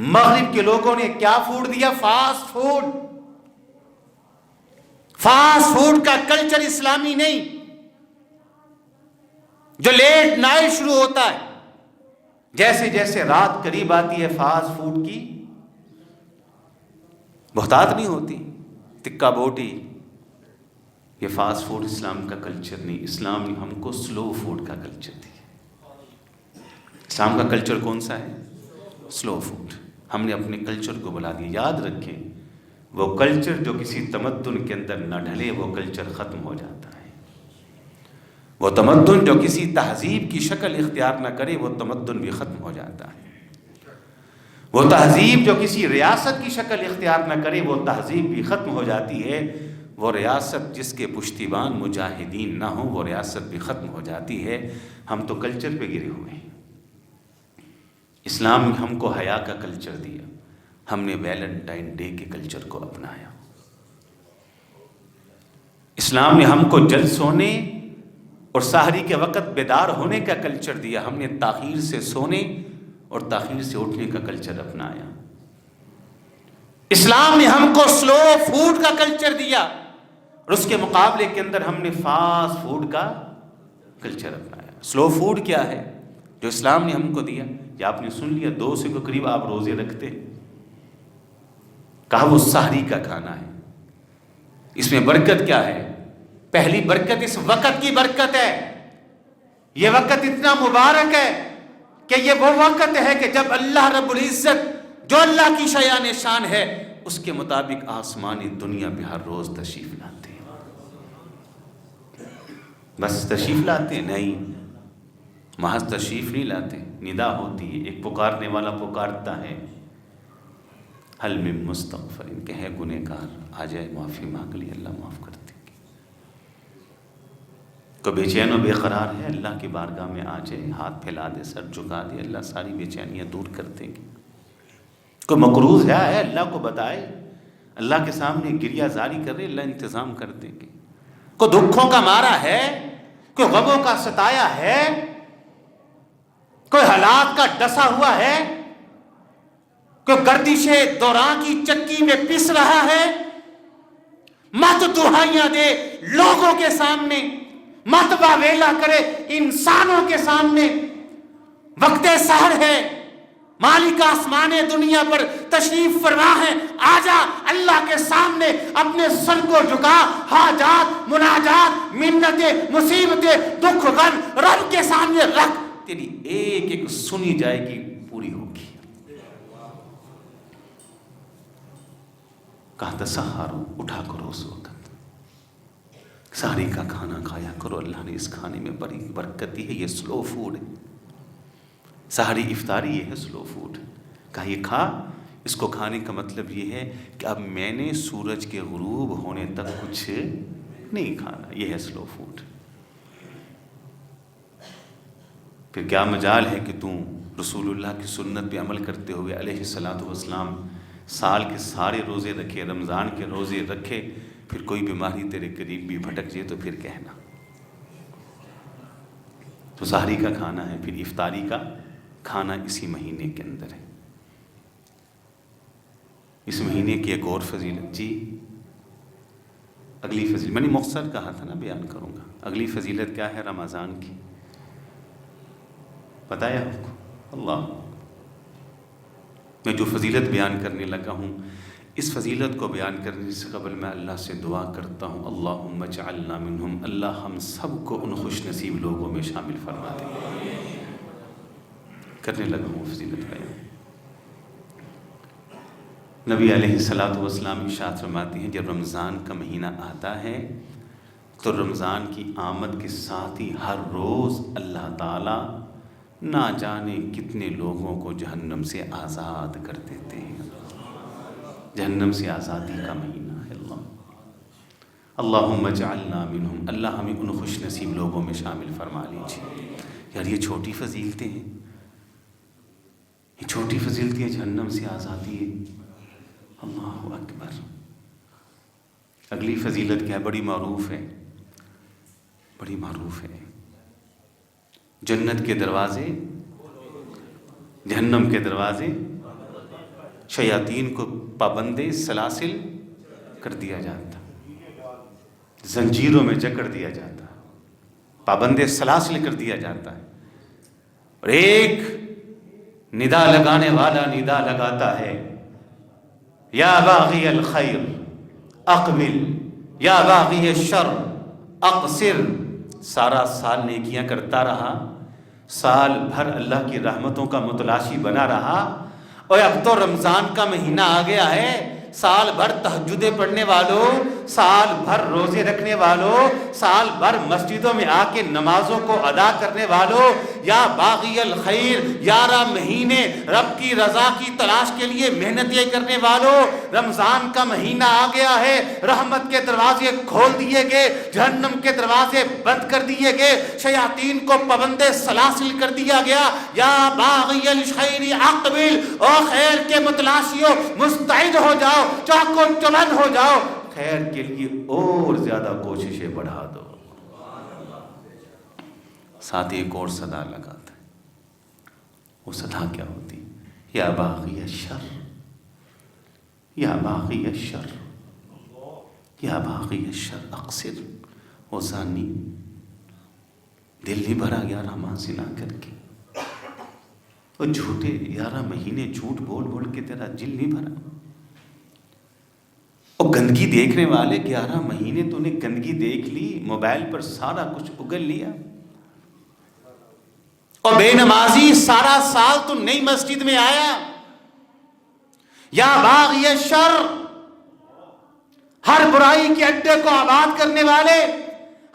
مغرب کے لوگوں نے کیا فوڈ دیا؟ Fast food. فاسٹ فوڈ کا کلچر اسلامی نہیں، جو لیٹ نائٹ شروع ہوتا ہے. جیسے جیسے رات قریب آتی ہے فاسٹ فوڈ کی بہتات نہیں ہوتی، تکا بوٹی. یہ فاسٹ فوڈ اسلام کا کلچر نہیں. اسلام نے ہم کو سلو فوڈ کا کلچر دیا. اسلام کا کلچر کون سا ہے؟ سلو فوڈ. ہم نے اپنے کلچر کو بلا دیا. یاد رکھیں، وہ کلچر جو کسی تمدن کے اندر نہ ڈھلے وہ کلچر ختم ہو جاتا ہے. وہ تمدن جو کسی تہذیب کی شکل اختیار نہ کرے وہ تمدن بھی ختم ہو جاتا ہے. وہ تہذیب جو کسی ریاست کی شکل اختیار نہ کرے وہ تہذیب بھی ختم ہو جاتی ہے. وہ ریاست جس کے پشتیبان مجاہدین نہ ہوں وہ ریاست بھی ختم ہو جاتی ہے. ہم تو کلچر پہ گرے ہوئے ہیں. اسلام نے ہم کو حیا کا کلچر دیا، ہم نے ویلنٹائن ڈے کے کلچر کو اپنایا. اسلام نے ہم کو جلد سونے اور سحری کے وقت بیدار ہونے کا کلچر دیا، ہم نے تاخیر سے سونے اور تاخیر سے اٹھنے کا کلچر اپنایا. اسلام نے ہم کو سلو فوڈ کا کلچر دیا اور اس کے مقابلے کے اندر ہم نے فاسٹ فوڈ کا کلچر اپنایا. سلو فوڈ کیا ہے جو اسلام نے ہم کو دیا؟ یہ آپ نے سن لیا، 200 کے قریب آپ روزے رکھتے، کہا وہ سحری کا کھانا ہے. اس میں برکت کیا ہے؟ پہلی برکت اس وقت کی برکت ہے. یہ وقت اتنا مبارک ہے کہ یہ وہ وقت ہے کہ جب اللہ رب العزت جو اللہ کی شایان شان ہے اس کے مطابق آسمانی دنیا پہ ہر روز تشریف لاتے ہیں. بس تشریف لاتے ہیں نہیں، محض تشریف نہیں لاتے. ندا ہوتی ہے، ایک پکارنے والا پکارتا ہے، حل من مستغفر، ان کے ہے گنہگار، آ جائے معافی مانگ لی، اللہ معاف کر دیں گے. کوئی بے چین و بے قرار ہے، اللہ کی بارگاہ میں آ جائے، ہاتھ پھیلا دے، سر جھکا دے، اللہ ساری بے چینیاں دور کر دیں گے. کوئی مقروض ہے اللہ کو بتائے، اللہ کے سامنے گریہ زاری کر رہے، اللہ انتظام کر دیں گے. کوئی دکھوں کا مارا ہے، کوئی غموں کا ستایا ہے، کوئی حالات کا ڈسا ہوا ہے، کوئی گردش دوران کی چکی میں پس رہا ہے، مت دہائیاں دے لوگوں کے سامنے، مت واویلا کرے انسانوں کے سامنے. وقت سحر ہے، مالک آسمان دنیا پر تشریف فرما ہے، آجا اللہ کے سامنے اپنے سر کو جھکا، حاجات، مناجات، منتیں، مصیبتیں، دکھ غم رب کے سامنے رکھ، تیری ایک ایک سنی جائے گی، پوری ہوگی. کہا تسحروا، اٹھا کرو اس وقت، سحری کا کھانا کھایا کرو. اللہ نے اس کھانے میں بڑی برکت دی ہے. یہ سلو فوڈ ہے، سحری افطاری یہ ہے سلو فوڈ. کہا یہ کھا. اس کو کھانے کا مطلب یہ ہے کہ اب میں نے سورج کے غروب ہونے تک کچھ نہیں کھانا. یہ ہے سلو فوڈ. پھر کیا مجال ہے کہ تم رسول اللہ کی سنت پہ عمل کرتے ہوئے علیہ الصلاۃ والسلام سال کے سارے روزے رکھے، رمضان کے روزے رکھے، پھر کوئی بیماری تیرے قریب بھی بھٹک جائے تو پھر کہنا. تو سحری کا کھانا ہے، پھر افطاری کا کھانا اسی مہینے کے اندر ہے. اس مہینے کی ایک اور فضیلت، جی اگلی فضیلت میں نے مختصر کہا تھا نا بیان کروں گا. اگلی فضیلت کیا ہے رمضان کی؟ بتایا آپ کو؟ اللہ، میں جو فضیلت بیان کرنے لگا ہوں اس فضیلت کو بیان کرنے سے قبل میں اللہ سے دعا کرتا ہوں، اللہم اجعلنا منہم، اللہ ہم سب کو ان خوش نصیب لوگوں میں شامل فرما دے. کرنے لگا ہوں فضیلت بیان. نبی علیہ الصلاۃ والسلام ارشاد فرماتے ہیں جب رمضان کا مہینہ آتا ہے تو رمضان کی آمد کے ساتھ ہی ہر روز اللہ تعالیٰ نہ جانے کتنے لوگوں کو جہنم سے آزاد کر دیتے ہیں. جہنم سے آزادی کا مہینہ ہے. اللہ اللہم اجعلنا منہم، اللہ ہمیں ان خوش نصیب لوگوں میں شامل فرما لیجیے۔ یار یہ چھوٹی فضیلتیں ہیں، یہ چھوٹی فضیلتیں جہنم سے آزادی ہے۔ اللہ اکبر۔ اگلی فضیلت کیا ہے؟ بڑی معروف ہے، بڑی معروف ہے۔ جنت کے دروازے، جہنم کے دروازے، شیاطین کو پابندے سلاسل کر دیا جاتا، زنجیروں میں جکڑ دیا جاتا، پابندے سلاسل کر دیا جاتا ہے، اور ایک ندا لگانے والا ندا لگاتا ہے، یا باغی الخیر اقبل یا باغی الشر اقصر۔ سارا سال نیکیاں کرتا رہا، سال بھر اللہ کی رحمتوں کا متلاشی بنا رہا، اور اب تو رمضان کا مہینہ آ گیا ہے، سال بھر تہجدیں پڑھنے والوں، سال بھر روزے رکھنے والوں، سال بھر مسجدوں میں آ کے نمازوں کو ادا کرنے والوں، یا باغی الخیر، 11 مہینے رب کی رضا کی تلاش کے لیے محنتیں کرنے والوں، رمضان کا مہینہ آ گیا ہے، رحمت کے دروازے کھول دیے گئے، جہنم کے دروازے بند کر دیے گئے، شیاطین کو پابندے سلاسل کر دیا گیا۔ یا باغی الخیر اقبل، او خیر کے متلاشیوں مستعد ہو جاؤ، چاقو چلن ہو جاؤ، خیر کے لیے اور زیادہ کوششیں بڑھا دو۔ ساتھ ایک اور صدا لگاتا ہے، وہ صدا کیا ہوتی؟ یا باغی الشر، یا باغی الشر، یا باغی الشر اقصر۔ وہ زانی دل نہیں بھرا 11 ماہ زنا کر کے، وہ جھوٹے 11 مہینے جھوٹ بول بول کے تیرا دل نہیں بھرا، اور گندگی دیکھنے والے 11 مہینے تو نے گندگی دیکھ لی، موبائل پر سارا کچھ اگل لیا، اور بے نمازی سارا سال تو نئی مسجد میں آیا۔ یا باغی الشر، ہر برائی کے اڈے کو آباد کرنے والے،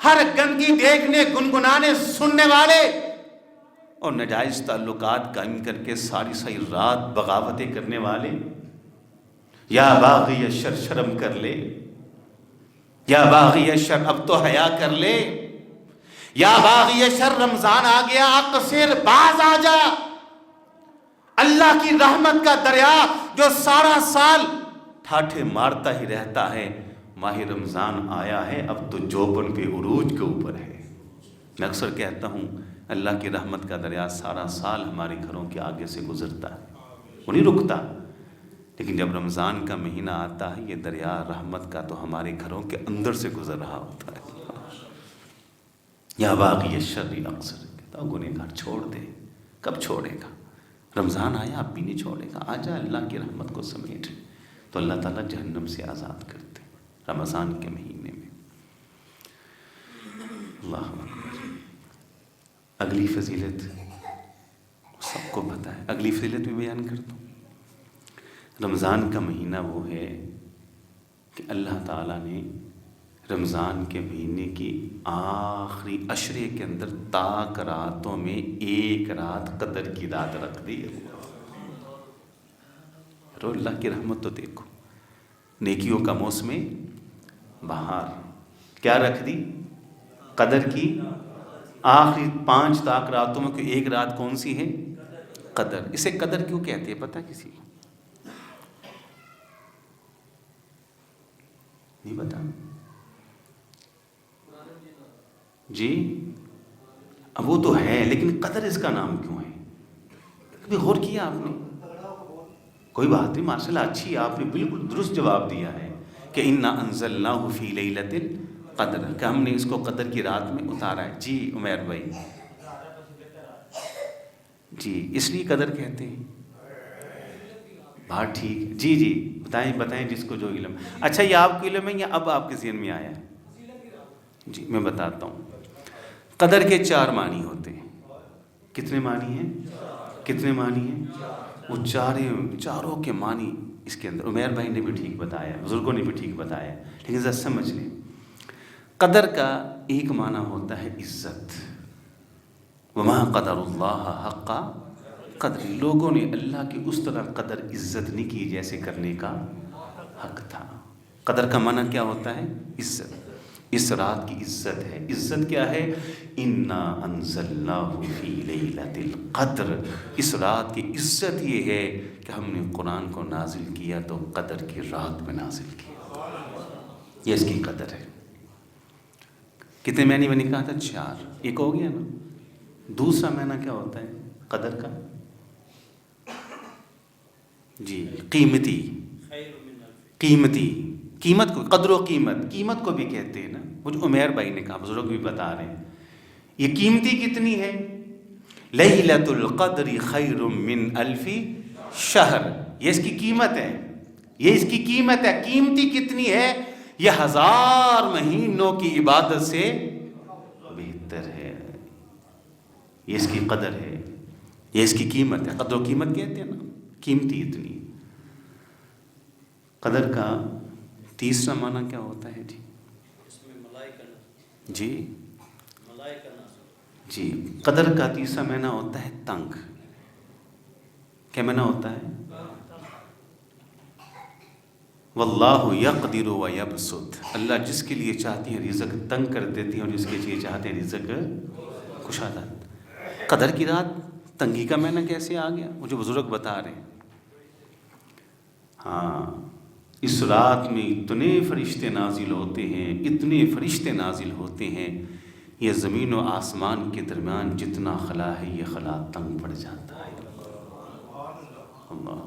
ہر گندگی دیکھنے گنگنانے سننے والے، اور ناجائز تعلقات قائم کر کے ساری ساری رات بغاوتیں کرنے والے، یا باغی الشر شرم کر لے، یا باغی الشر اب تو حیا کر لے، یا باغی الشر رمضان آ گیا، اقصر باز آ جا۔ اللہ کی رحمت کا دریا جو سارا سال ٹھاٹھے مارتا ہی رہتا ہے، ماہ رمضان آیا ہے، اب تو جوبن پہ عروج کے اوپر ہے۔ میں اکثر کہتا ہوں اللہ کی رحمت کا دریا سارا سال ہمارے گھروں کے آگے سے گزرتا ہے، وہ نہیں رکتا، لیکن جب رمضان کا مہینہ آتا ہے یہ دریا رحمت کا تو ہمارے گھروں کے اندر سے گزر رہا ہوتا ہے۔ یا باغی الشر اقصر، کہتا ہوں گنہگار چھوڑ دے، کب چھوڑے گا؟ رمضان آیا اب بھی نہیں چھوڑے گا، آجا اللہ کی رحمت کو سمیٹ۔ تو اللہ تعالیٰ جہنم سے آزاد کرتے رمضان کے مہینے میں۔ اللہ اکبر۔ اگلی فضیلت سب کو پتہ ہے، اگلی فضیلت بھی بیان کرتا ہوں۔ رمضان کا مہینہ وہ ہے کہ اللہ تعالیٰ نے رمضان کے مہینے کی آخری عشرے کے اندر تاک راتوں میں ایک رات قدر کی رات رکھ دی۔ رو اللہ کی رحمت تو دیکھو، نیکیوں کا موسم بہار، کیا رکھ دی؟ قدر کی آخری 5 تاک راتوں میں کوئی ایک رات کون سی ہے؟ قدر۔ اسے قدر کیوں کہتے ہیں پتہ کسی کو؟ نہیں بتا؟ جی اب وہ تو ہے، لیکن قدر اس کا نام کیوں ہے؟ کبھی غور کیا آپ نے؟ کوئی بات نہیں، ماشاء اللہ اچھی، آپ نے بالکل درست جواب دیا ہے کہ انا انزلناہ فی لیلۃ القدر، کہ ہم نے اس کو قدر کی رات میں اتارا ہے۔ جی عمیر بھائی، جی اس لیے قدر کہتے ہیں۔ بات ٹھیک ہے، جی جی بتائیں جس کو جو علم۔ اچھا یہ آپ کو علم ہے یا اب آپ کے ذہن میں آیا ہے؟ جی میں بتاتا ہوں۔ قدر کے 4 معنی ہوتے ہیں۔ کتنے معنی ہیں؟ کتنے معنی ہیں؟ وہ چاروں کے معنی اس کے اندر عمیر بھائی نے بھی ٹھیک بتایا، بزرگوں نے بھی ٹھیک بتایا، لیکن ذرا سمجھ لیں۔ قدر کا ایک معنی ہوتا ہے عزت، وما قدر اللہ حق قدر، لوگوں نے اللہ کی اس طرح قدر عزت نہیں کی جیسے کرنے کا حق تھا۔ قدر کا معنی کیا ہوتا ہے؟ عزت۔ اس رات کی عزت ہے. عزت کیا ہے؟ انا انزلناہ فی لیلۃ القدر. اس رات کی عزت یہ ہے کہ ہم نے قرآن کو نازل کیا تو قدر کی رات میں نازل کیا. یہ اس کی قدر ہے. کتنے معنی میں نے کہا تھا؟ 4. ایک ہو گیا نا. دوسرا معنی کیا ہوتا ہے قدر کا؟ جی قیمتی. قیمتی، قیمت کو، قدر و قیمت کو بھی کہتے ہیں نا. مجھے عمیر بھائی نے کہا، بزرگ بھی بتا رہے ہیں. یہ قیمتی کتنی ہے؟ لیلۃ القدر خیر من الف شہر. یہ اس کی قیمت ہے. یہ اس کی قیمت ہے. قیمتی کتنی ہے؟ یہ 1000 مہینوں کی عبادت سے بہتر ہے. یہ اس کی قدر ہے. یہ اس کی قیمت ہے. قدر و قیمت کہتے ہیں نا. قیمتی اتنی. قدر کا تیسرا معنی کیا ہوتا ہے جی؟ جی جی قدر کا تیسرا معنی ہوتا ہے تنگ. کیا معنی ہوتا ہے؟ واللہ یقدر و یبسط. اللہ جس کے لیے چاہتی ہے رزق تنگ کر دیتی ہے اور جس کے لیے چاہتے ہیں رزق کشادہ. قدر کی رات تنگی کا معنی کیسے آ گیا؟ مجھے بزرگ بتا رہے ہیں. ہاں، اس رات میں اتنے فرشتے نازل ہوتے ہیں، اتنے فرشتے نازل ہوتے ہیں، یہ زمین و آسمان کے درمیان جتنا خلا ہے یہ خلا تنگ پڑ جاتا ہے. اللہ.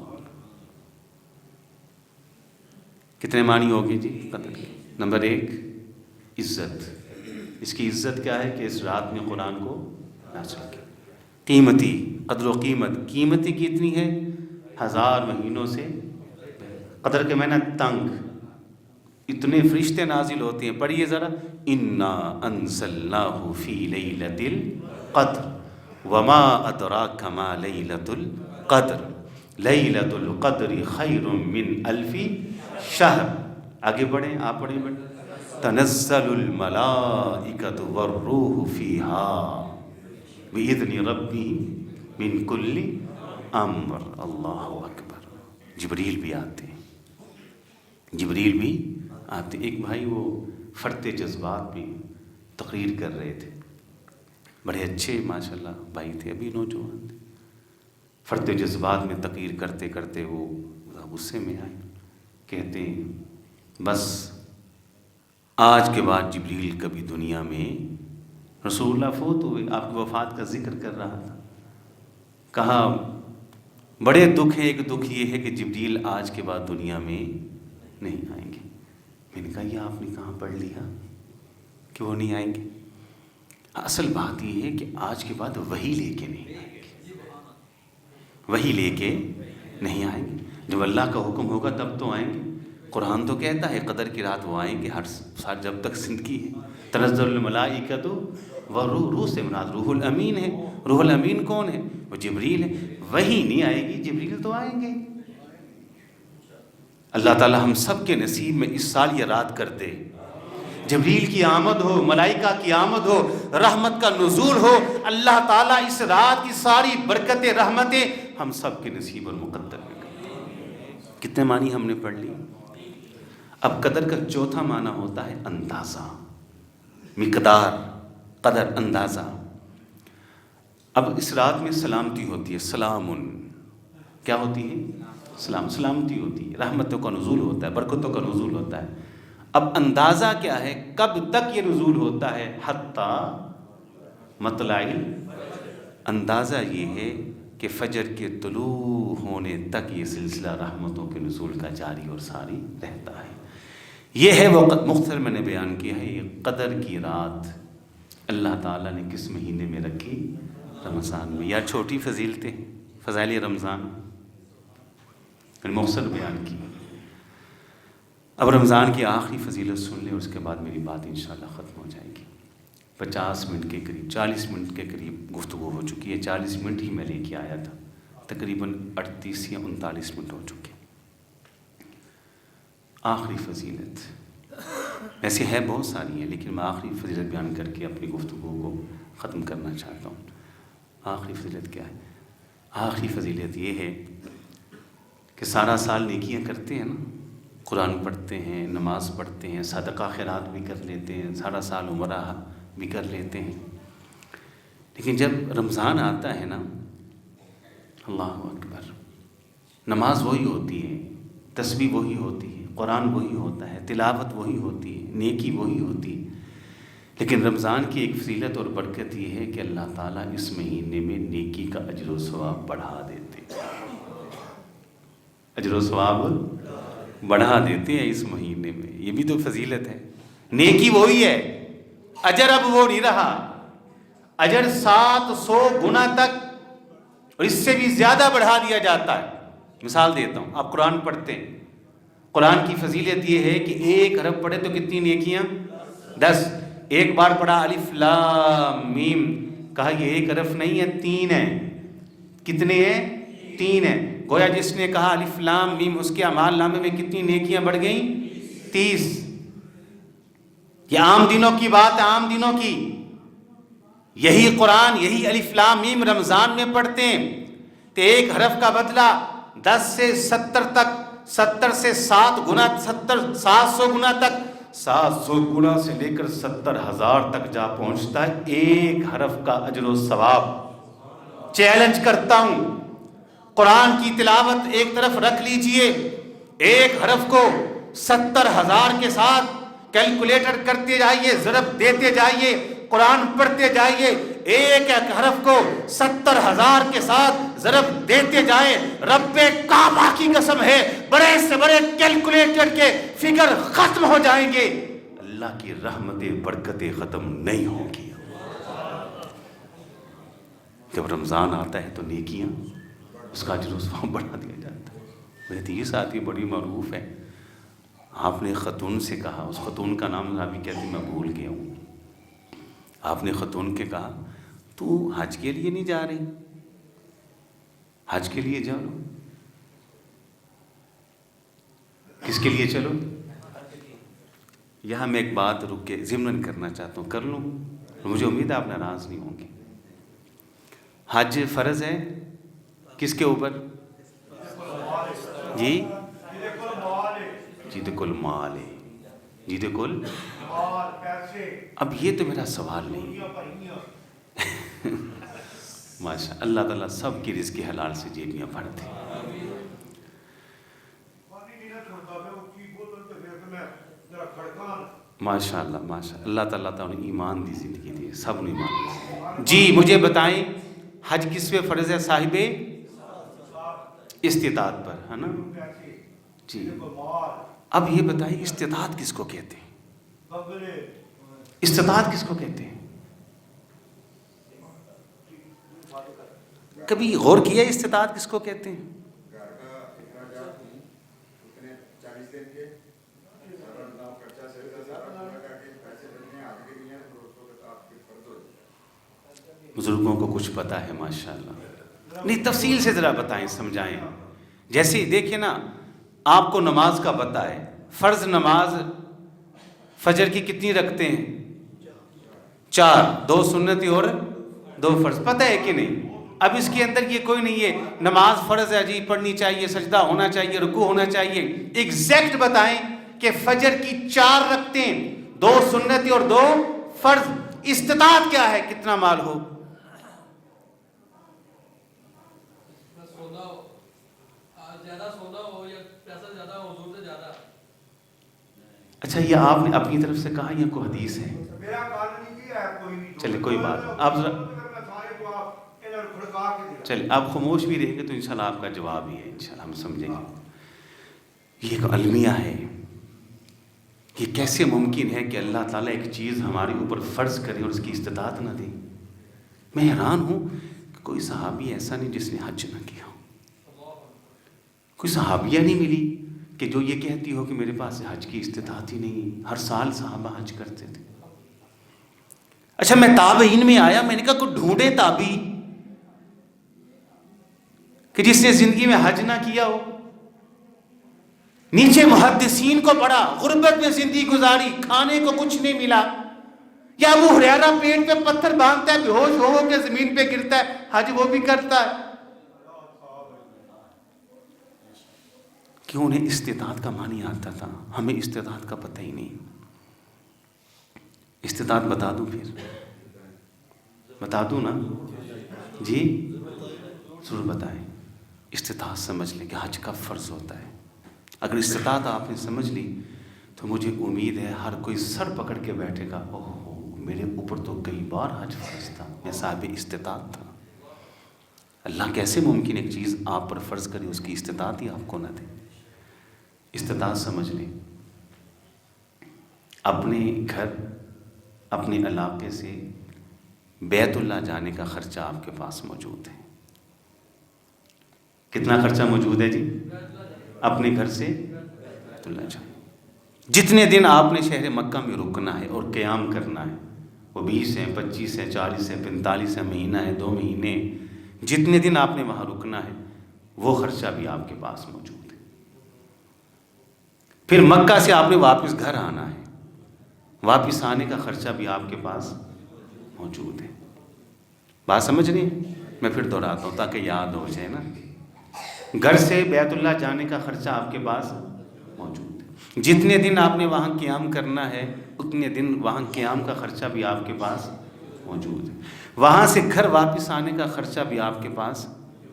کتنے معنی ہوگی جی قدر کے؟ نمبر 1 عزت. اس کی عزت کیا ہے کہ اس رات میں قرآن کو نازل کیا. قیمتی، قدر و قیمت. قیمتی کتنی ہے؟ 1000 مہینوں سے. قدر کے معنی تنگ. اتنے فرشتے نازل ہوتے ہیں. پڑھیے ذرا. انا انزلناہ فی لیلۃ القدر وما ادراک ما لیلۃ القدر لیلۃ القدر خیر من الف شہر. آگے بڑھیں، آپ پڑھیں بڑھیں. تنزل الملائکۃ والروح فیہا بإذن ربہم من کل امر. اللہ اکبر. جبریل بھی آتے ہیں. جبریل بھی آتے. ایک بھائی وہ فرتے جذبات میں تقریر کر رہے تھے. بڑے اچھے ماشاءاللہ بھائی تھے، ابھی نوجوان تھے. فرتے جذبات میں تقریر کرتے کرتے وہ غصے میں آئے. کہتے ہیں بس آج کے بعد جبریل کبھی دنیا میں. رسول اللہ فوت ہوئے، آپ کی وفات کا ذکر کر رہا تھا. کہا بڑے دکھ ہے. ایک دکھ یہ ہے کہ جبریل آج کے بعد دنیا میں نہیں آئیں گے. میں نے کہا یہ آپ نے کہاں پڑھ لیا کہ وہ نہیں آئیں گے؟ اصل بات یہ ہے کہ آج کے بعد وحی لے کے نہیں آئیں گے. وحی لے کے نہیں آئیں گے. جب اللہ کا حکم ہوگا تب تو آئیں گے. قرآن تو کہتا ہے قدر کی رات وہ آئیں گے ہر سال جب تک زندگی ہے. تنزل الملائکۃ والروح. روح سے مراد روح الامین ہے. روح الامین کون ہے؟ وہ جبریل ہے. وحی نہیں آئے گی، جبریل تو آئیں گے. اللہ تعالی ہم سب کے نصیب میں اس سال یہ رات کر دے. جبریل کی آمد ہو، ملائکہ کی آمد ہو، رحمت کا نزول ہو. اللہ تعالیٰ اس رات کی ساری برکتیں، رحمتیں ہم سب کے نصیب اور مقدر میں کر دے. کتنے معنی ہم نے پڑھ لی. اب قدر کا چوتھا معنی ہوتا ہے اندازہ، مقدار. قدر اندازہ. اب اس رات میں سلامتی ہوتی ہے. سلامن کیا ہوتی ہے؟ سلام. سلامتی ہوتی ہے. رحمتوں کا نزول ہوتا ہے، برکتوں کا نزول ہوتا ہے. اب اندازہ کیا ہے؟ کب تک یہ نزول ہوتا ہے؟ حتیٰ مطلع. اندازہ یہ ہے کہ فجر کے طلوع ہونے تک یہ سلسلہ رحمتوں کے نزول کا جاری اور ساری رہتا ہے. یہ ہے وہ مختصر میں نے بیان کیا ہے. یہ قدر کی رات اللہ تعالیٰ نے کس مہینے میں رکھی؟ رمضان میں. یا چھوٹی فضیلتیں، فضائل رمضان میں نے مختصر بیان کی. اب رمضان کی آخری فضیلت سن لیں، اس کے بعد میری بات انشاءاللہ ختم ہو جائے گی. 50 منٹ کے قریب، 40 منٹ کے قریب گفتگو ہو چکی ہے. 40 منٹ ہی میں لے کے آیا تھا. تقریباً 38 یا 39 منٹ ہو چکے. آخری فضیلت ایسی ہے بہت ساری ہیں، لیکن میں آخری فضیلت بیان کر کے اپنی گفتگو کو ختم کرنا چاہتا ہوں. آخری فضیلت کیا ہے؟ آخری فضیلت یہ ہے کہ سارا سال نیکیاں کرتے ہیں نا. قرآن پڑھتے ہیں، نماز پڑھتے ہیں، صدقہ خیرات بھی کر لیتے ہیں، سارا سال عمرہ بھی کر لیتے ہیں، لیکن جب رمضان آتا ہے نا، اللہ اکبر، نماز وہی ہوتی ہے، تسبیح وہی ہوتی ہے، قرآن وہی ہوتا ہے، تلاوت وہی ہوتی ہے، نیکی وہی ہوتی ہے، لیکن رمضان کی ایک فضیلت اور برکت یہ ہے کہ اللہ تعالیٰ اس مہینے میں نیکی کا اجر و ثواب بڑھا دیتے ہیں، اجر و ثواب بڑھا دیتے ہیں اس مہینے میں، یہ بھی تو فضیلت ہے۔ نیکی وہی ہے، اجر اب وہ نہیں رہا، اجر 700 گنا تک اور اس سے بھی زیادہ بڑھا دیا جاتا ہے۔ مثال دیتا ہوں، آپ قرآن پڑھتے ہیں، قرآن کی فضیلت یہ ہے کہ ایک حرف پڑھے تو کتنی نیکیاں؟ 10۔ ایک بار پڑھا الف لام میم، کہا یہ ایک حرف نہیں ہے، 3 ہے۔ کتنے ہیں؟ 3 ہیں۔ گویا جس نے کہا الف لام میم، اس کے اعمال نامے میں کتنی نیکیاں بڑھ گئیں؟ 30۔ یہ عام دنوں کی بات ہے، عام دنوں کی۔ یہی قرآن، یہی الف لام میم رمضان میں پڑھتے ہیں تو ایک حرف کا بدلہ 10 سے 70 تک، 70 سے 7 گنا، 700 گنا تک، 700 گنا سے لے کر 70,000 تک جا پہنچتا ہے ایک حرف کا اجر و ثواب۔ چیلنج کرتا ہوں، قرآن کی تلاوت ایک طرف رکھ لیجئے، ایک حرف کو 70,000 کے ساتھ کیلکولیٹر کرتے جائیے، ضرب دیتے جائیے، قرآن پڑھتے جائیے، ایک ایک حرف کو 70,000 کے ساتھ ضرب دیتے جائیں، رب کعبہ کی قسم ہے بڑے سے بڑے کیلکولیٹر کے فگر ختم ہو جائیں گے، اللہ کی رحمتیں برکتیں ختم نہیں ہوں گی۔ جب رمضان آتا ہے تو نیکیاں، اس کا اجر و ثواب بڑھا دیا جاتا ہے۔ میری حدیث آتی بڑی معروف ہے، آپ نے خاتون سے کہا، اس خاتون کا نام ابھی کہتی میں بھول گیا ہوں، آپ نے خاتون کے کہا تو حج کے لیے نہیں جا رہی؟ حج کے لیے جاؤ۔ کس کے لیے چلو؟ یہاں میں ایک بات رک کے ضمن کرنا چاہتا ہوں، کر لوں؟ مجھے امید ہے آپ ناراض نہیں ہوں گے۔ حج فرض ہے کس کے اوپر؟ جی جید کل مال ہے، جید کل۔ اب یہ تو میرا سوال نہیں ہے، ماشاء اللہ تعالیٰ سب کی رزق حلال سے جیبیاں بھر دے۔ ماشاء اللہ ماشاء اللہ تعالیٰ تعالیٰ ایمان دی زندگی دی، سب نے ایمان دی۔ جی مجھے بتائیں حج کس پہ فرض ہے؟ صاحب استطاعت پر، ہے نا جی۔ اب یہ بتائیں استطاعت کس کو کہتے ہیں؟ استطاعت کس کو کہتے ہیں؟ کبھی غور کیا استطاعت کس کو کہتے ہیں؟ بزرگوں کو کچھ پتا ہے ماشاءاللہ، نہیں تفصیل سے ذرا بتائیں، سمجھائیں۔ جیسے دیکھیں نا، آپ کو نماز کا پتہ ہے، فرض نماز فجر کی کتنی رکھتے ہیں؟ 4، 2 سنتی اور 2 فرض، پتہ ہے کہ نہیں؟ اب اس کے اندر یہ کوئی نہیں ہے نماز فرض ہے جی پڑھنی چاہیے، سجدہ ہونا چاہیے، رکوع ہونا چاہیے، ایگزیکٹ بتائیں کہ فجر کی 4 رکھتے ہیں، 2 سنتی اور 2 فرض، استطاعت کیا ہے؟ کتنا مال ہو؟ اچھا یہ آپ نے اپنی طرف سے کہا یا کوئی حدیث ہے؟ چلے کوئی بات، آپ چلے آپ خاموش بھی رہیں گے تو انشاءاللہ آپ کا جواب ہی ہے، انشاءاللہ ہم سمجھیں گے۔ یہ ایک المیہ ہے، یہ کیسے ممکن ہے کہ اللہ تعالیٰ ایک چیز ہمارے اوپر فرض کرے اور اس کی استطاعت نہ دے؟ میں حیران ہوں کہ کوئی صحابی ایسا نہیں جس نے حج نہ کیا، کوئی صحابیہ نہیں ملی کہ جو یہ کہتی ہو کہ میرے پاس حج کی استطاعت ہی نہیں، ہر سال صحابہ حج کرتے تھے۔ اچھا میں تابعین میں آیا، میں نے کہا کوئی ڈھونڈے تابعی کہ جس نے زندگی میں حج نہ کیا ہو۔ نیچے محدثین کو پڑھا، غربت میں زندگی گزاری، کھانے کو کچھ نہیں ملا، یا ابو ہریرہ پیٹ پہ پتھر باندھتا ہے، بے ہوش ہو کے زمین پہ گرتا ہے، حج وہ بھی کرتا ہے۔ کہ انہیں استطاعت کا معنی آتا تھا، ہمیں استطاعت کا پتہ ہی نہیں۔ استطاعت بتا دوں، پھر بتا دوں نا؟ جی ضرور بتائیں۔ استطاعت سمجھ لیں کہ حج کا فرض ہوتا ہے۔ اگر استطاعت آپ نے سمجھ لی تو مجھے امید ہے ہر کوئی سر پکڑ کے بیٹھے گا، اوہ میرے اوپر تو کئی بار حج فرض تھا، میں صاحب استطاعت تھا۔ اللہ کیسے ممکن ایک چیز آپ پر فرض کرے، اس کی استطاعت ہی آپ کو نہ دے؟ استطاعت سمجھ لیں۔ اپنے گھر، اپنے علاقے سے بیت اللہ جانے کا خرچہ آپ کے پاس موجود ہے۔ کتنا خرچہ موجود ہے جی؟ اپنے گھر سے بیت اللہ جانے، جتنے دن آپ نے شہر مکہ میں رکنا ہے اور قیام کرنا ہے، وہ 20 ہیں، 25 ہیں، 40 ہیں، 45 ہیں، مہینہ ہے، 2 مہینے، جتنے دن آپ نے وہاں رکنا ہے وہ خرچہ بھی آپ کے پاس موجود ہے۔ پھر مکہ سے آپ نے واپس گھر آنا ہے، واپس آنے کا خرچہ بھی آپ کے پاس موجود ہے۔ بات سمجھ رہی ہیں؟ میں پھر دہراتا ہوں تاکہ یاد ہو جائے نا۔ گھر سے بیت اللہ جانے کا خرچہ آپ کے پاس موجود ہے، جتنے دن آپ نے وہاں قیام کرنا ہے اتنے دن وہاں قیام کا خرچہ بھی آپ کے پاس موجود ہے، وہاں سے گھر واپس آنے کا خرچہ بھی آپ کے پاس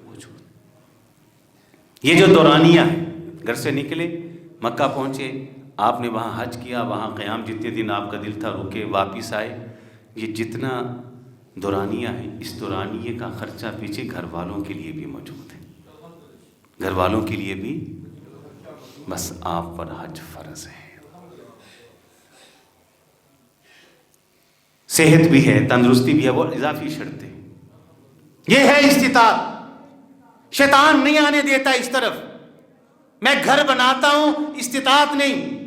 موجود ہے۔ یہ جو دورانیہ ہے، گھر سے نکلے، مکہ پہنچے، آپ نے وہاں حج کیا، وہاں قیام جتنے دن آپ کا دل تھا رکے، واپس آئے، یہ جتنا دورانیہ ہے، اس دورانیے کا خرچہ پیچھے گھر والوں کے لیے بھی موجود ہے، گھر والوں کے لیے بھی، بس آپ پر حج فرض ہے۔ صحت بھی ہے، تندرستی بھی ہے، وہ اضافی شرط ہے۔ یہ ہے استطاعت، شیطان نہیں آنے دیتا اس طرف۔ میں گھر بناتا ہوں، استطاعت نہیں۔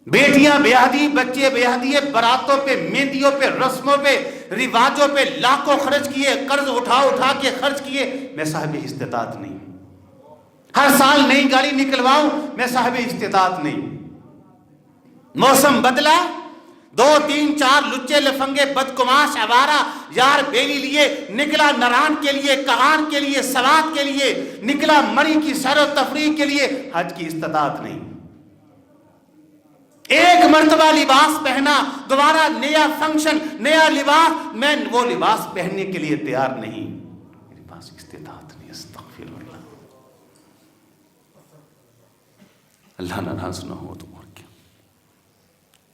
بیٹیاں بیاہدی، بچے بیاہدی، براتوں پہ، مہندیوں پہ، رسموں پہ، رواجوں پہ لاکھوں خرچ کیے، قرض اٹھا کے خرچ کیے، میں صاحب استطاعت نہیں۔ ہر سال نئی گاڑی نکلواؤں، میں صاحب استطاعت نہیں۔ موسم بدلا، 2 3 4 لچے لفنگے بدکماش آوارہ یار بیلی لیے نکلا، نران کے لیے، کہان کے لیے، سوات کے لیے نکلا، مری کی سیر و تفریح کے لیے، حج کی استطاعت نہیں۔ ایک مرتبہ لباس پہنا، دوبارہ نیا فنکشن، نیا لباس، میں وہ لباس پہننے کے لیے تیار نہیں، میرے پاس استطاعت نہیں۔ استغفر اللہ، اللہ ناراض نہ ہو تو اور کیا۔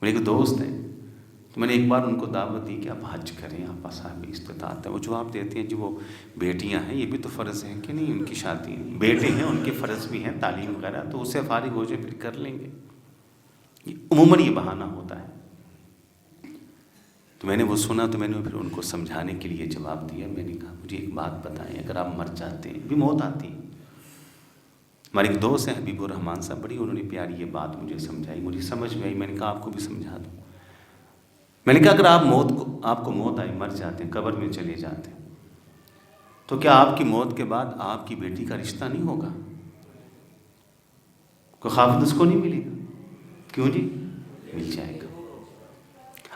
میرے ایک دوست ہیں، تو میں نے ایک بار ان کو دعوت دی کہ آپ حج کریں، آپ صاحب استطاعت ہے۔ وہ جواب دیتے ہیں جی وہ بیٹیاں ہیں، یہ بھی تو فرض ہے کہ نہیں، ان کی شادی، بیٹے ہیں ان کے فرض بھی ہیں، تعلیم وغیرہ، تو اس سے فارغ ہو جائے پھر کر لیں گے۔ عموماً یہ بہانہ ہوتا ہے۔ تو میں نے وہ سنا تو میں نے پھر ان کو سمجھانے کے لیے جواب دیا، میں نے کہا مجھے ایک بات بتائیں، اگر آپ مر جاتے ہیں، بھی موت آتی ہے۔ ہمارے ایک دوست ہیں حبیب الرحمان صاحب، بڑی انہوں نے پیاری یہ بات مجھے سمجھائی، مجھے سمجھ میں آئی، میں نے کہا آپ کو بھی سمجھا دوں۔ میں نے کہا اگر آپ کو موت آئی، مر جاتے ہیں، قبر میں چلے جاتے ہیں، تو کیا آپ کی موت کے بعد آپ کی بیٹی کا رشتہ نہیں ہوگا؟ کوئی خافت اس کو نہیں ملے گا؟ کیوں جی؟ مل جائے گا۔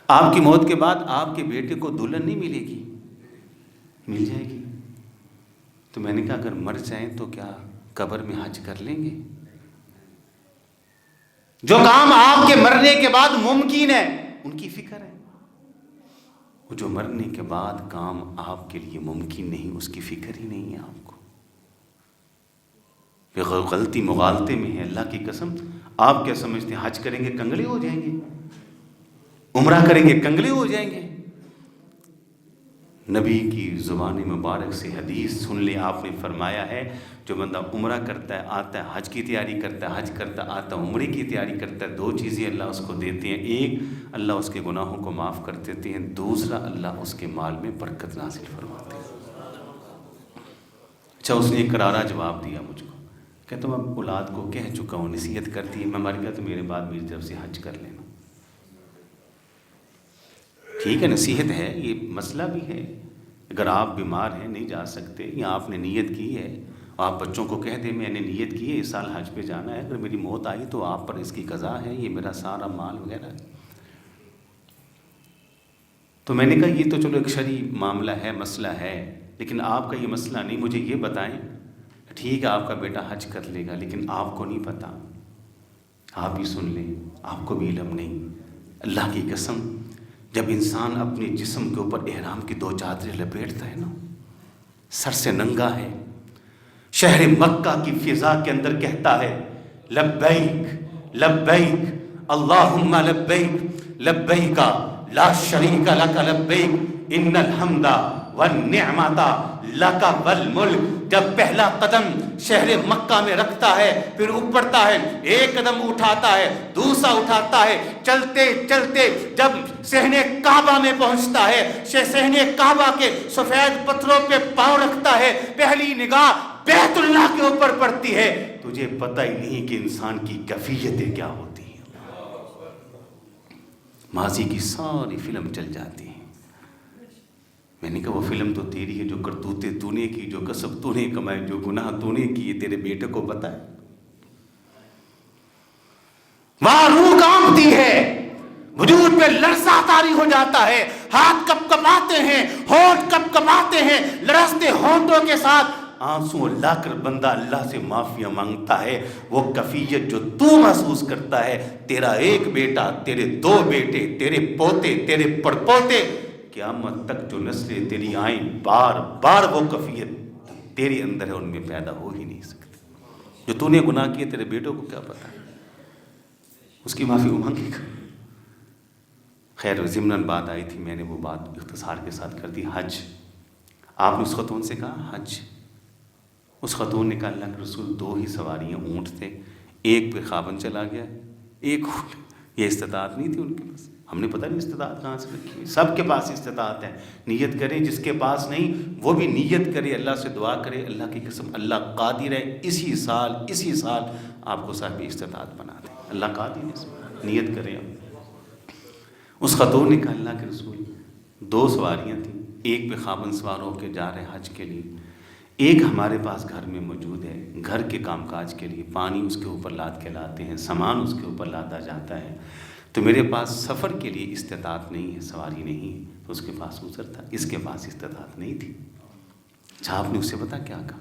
آپ کی موت کے بعد آپ کے بیٹے کو دلہن نہیں ملے گی؟ مل جائے گی۔ تو میں نے کہا اگر مر جائیں تو کیا قبر میں حج کر لیں گے؟ جو کام آپ کے مرنے کے بعد ممکن ہے ان کی فکر ہے، وہ جو مرنے کے بعد کام آپ کے لیے ممکن نہیں اس کی فکر ہی نہیں ہے آپ کو۔ غلطی مغالطے میں ہے، اللہ کی قسم۔ آپ کیا سمجھتے ہیں حج کریں گے کنگلے ہو جائیں گے، عمرہ کریں گے کنگلے ہو جائیں گے؟ نبی کی زبان مبارک سے حدیث سن لیں، آپ نے فرمایا ہے جو بندہ عمرہ کرتا ہے، آتا ہے حج کی تیاری کرتا ہے، حج کرتا آتا ہے عمرے کی تیاری کرتا ہے، 2 چیزیں اللہ اس کو دیتے ہیں، ایک اللہ اس کے گناہوں کو معاف کر دیتے ہیں، دوسرا اللہ اس کے مال میں برکت نازل فرماتے ہیں۔ اچھا اس نے ایک کرارا جواب دیا مجھ کو، کہتا میں اولاد کو کہہ چکا ہوں، نصیحت کرتی ہے، میں مر گیا تو میرے بعد میری طرف سے حج کر لینا۔ ٹھیک ہے، نصیحت ہے، یہ مسئلہ بھی ہے۔ اگر آپ بیمار ہیں نہیں جا سکتے، یا آپ نے نیت کی ہے، آپ بچوں کو کہہ دیں میں نے نیت کی ہے اس سال حج پہ جانا ہے، اگر میری موت آئی تو آپ پر اس کی قضا ہے، یہ میرا سارا مال وغیرہ ہے۔ تو میں نے کہا یہ تو چلو ایک شرعی معاملہ ہے، مسئلہ ہے، لیکن آپ کا یہ مسئلہ نہیں، مجھے یہ بتائیں ٹھیک ہے آپ کا بیٹا حج کر لے گا، لیکن آپ کو نہیں پتا، آپ ہی سن لیں، آپ کو بھی علم نہیں۔ اللہ کی قسم، جب انسان اپنے جسم کے اوپر احرام کی 2 چادریں لپیٹتا ہے نا، سر سے ننگا ہے، شہر مکہ کی فضا کے اندر کہتا ہے لبیک لبیک اللہم لبیک لبیک لا شریک لک لبیک ان الحمد والنعمت لک والملک۔ جب پہلا قدم شہر مکہ میں رکھتا ہے، پھر اوپرتا ہے، ایک قدم اٹھاتا ہے، دوسرا اٹھاتا ہے، چلتے چلتے جب صحن کعبہ میں پہنچتا ہے، صحن کعبہ کے سفید پتھروں پہ پاؤں رکھتا ہے، پہلی نگاہ بیت اللہ کے اوپر پڑتی ہے، تجھے پتہ ہی نہیں کہ انسان کی کیفیتیں کیا ہوتی ہیں۔ ماضی کی ساری فلم چل جاتی ہے۔ میں نے کہا وہ فلم تو تیری ہے، جو کرتوتیں تو نے کی، جو کسب تو نے کمائے، جو گناہ تو نے کیے، تیرے بیٹے کو پتہ ہے؟ وہاں روح کانپتی ہے، وجود پہ لرزہ طاری ہو جاتا ہے، ہاتھ کپ کپاتے ہیں، ہونٹ کپ کپاتے ہیں، لرزتے ہونٹوں کے ساتھ آنسو لا کر بندہ اللہ سے معافی مانگتا ہے۔ وہ کفیت جو تو محسوس کرتا ہے، تیرا ایک بیٹا، تیرے 2 بیٹے، تیرے پوتے، تیرے پڑپوتے، قیامت تک جو نسلیں تیری آئیں، بار بار وہ کفیت تیرے اندر ہے، ان میں پیدا ہو ہی نہیں سکتی۔ جو تو نے گناہ کیے تیرے بیٹوں کو کیا پتا ہے، اس کی معافی مانگے گا۔ خیر ضمناً بات آئی تھی، میں نے وہ بات اختصار کے ساتھ کر دی۔ حج، آپ نے اس خاتون سے کہا حج، اس خاتون نے کہا اللہ کے رسول 2 ہی سواریاں اونٹ تھے، ایک پہ خاوند چلا گیا، ایک اونٹ، یہ استطاعت نہیں تھی ان کے پاس۔ ہم نے پتہ نہیں استطاعت کہاں سے رکھی ہے، سب کے پاس استطاعت ہے، نیت کرے، جس کے پاس نہیں وہ بھی نیت کرے، اللہ سے دعا کرے، اللہ کی قسم اللہ قادر ہے اسی سال آپ کو صاحب استطاعت بنا دے، اللہ قادر ہے، نیت کرے۔ اس خاتون نے کہا اللہ کے رسول 2 سواریاں تھیں، ایک پہ خاوند سوار ہو کے جا رہے حج کے لیے، ایک ہمارے پاس گھر میں موجود ہے، گھر کے کام کاج کے لیے پانی اس کے اوپر لاد کے لاتے ہیں، سامان اس کے اوپر لادا جاتا ہے، تو میرے پاس سفر کے لیے استطاعت نہیں ہے، سواری نہیں ہے، تو اس کے پاس عذر تھا، اس کے پاس استطاعت نہیں تھی۔ اچھا آپ نے اسے بتا کیا کہا؟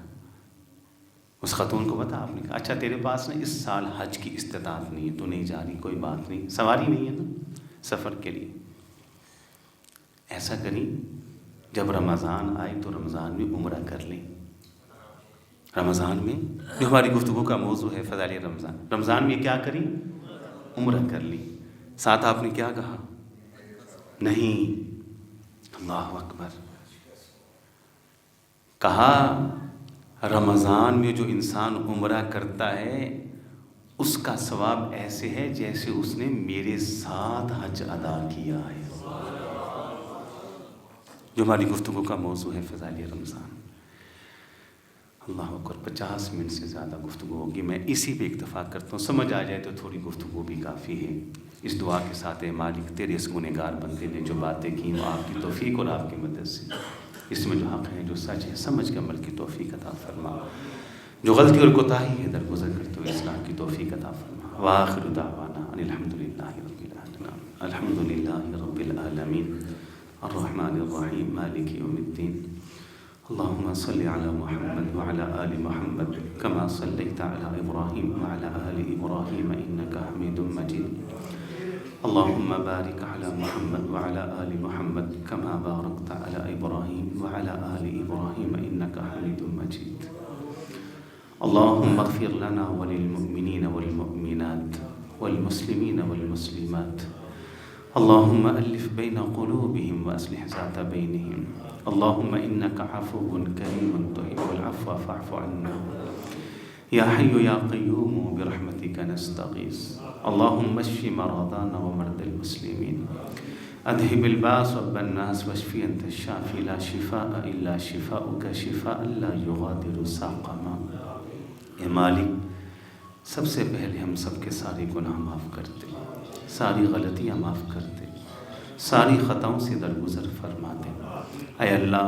اس خاتون کو بتا، آپ نے کہا اچھا تیرے پاس نا اس سال حج کی استطاعت نہیں ہے، تو نہیں جا رہی، کوئی بات نہیں، سواری نہیں ہے نا سفر کے لیے۔ ایسا کریں جب رمضان آئے تو رمضان میں عمرہ کر لیں، رمضان میں جو ہماری گفتگو کا موضوع ہے فضائل رمضان، رمضان میں کیا کریں؟ عمرہ کر لیں۔ ساتھ آپ نے کیا کہا؟ نہیں، اللہ اکبر، کہا رمضان میں جو انسان عمرہ کرتا ہے اس کا ثواب ایسے ہے جیسے اس نے میرے ساتھ حج ادا کیا ہے۔ جو ہماری گفتگو کا موضوع ہے فضائل رمضان، اللہ اکبر، 50 منٹ سے زیادہ گفتگو ہوگی، میں اسی پہ اکتفا کرتا ہوں، سمجھ آ جائے تو تھوڑی گفتگو بھی کافی ہے۔ اس دعا کے ساتھ اے مالک تیرے اس گنہگار بندے نے جو باتیں کی وہ آپ کی توفیق اور آپ کی مدد سے، اس میں جو حق ہے جو سچ ہے سمجھ کے عمل کی توفیق عطا فرما، جو غلطی اور کوتاہی ہے درگزر کرتے ہوئے اصلاح کی توفیق عطا فرما۔ وآخر دعوانا ان الحمدللہ رب العالمین، الحمدللہ رب العالمین، الرحمن الرحیم، مالک یوم الدین، اللهم صل على محمد وعلى آل محمد كما صليت على إبراهيم وعلى آل إبراهيم إنك حميد مجيد، اللهم بارك على محمد وعلى آل محمد كما باركت على إبراهيم وعلى آل إبراهيم إنك حميد مجيد، اللهم اغفر لنا وللمؤمنين والمؤمنات والمسلمين والمسلمات، اللهم ألف بين قلوبهم وأصلح ذات بينهم، اللهم إنك عفو كريم تحب العفو فاعف عنا، يا حي يا قيوم برحمتك نستغيث، اللهم اشف مرضانا ومرضى المسلمين، اذهب الباس رب الناس واشفي أنت الشافي لا شفاء إلا شفاؤك شفاء لا يغادر سقما۔ اے مالک سب سے پہلے ہم سب کے سارے گناہ معاف کرتے، ساری غلطیاں معاف کرتے، ساری خطاؤں سے درگزر فرما دے۔ اے اللہ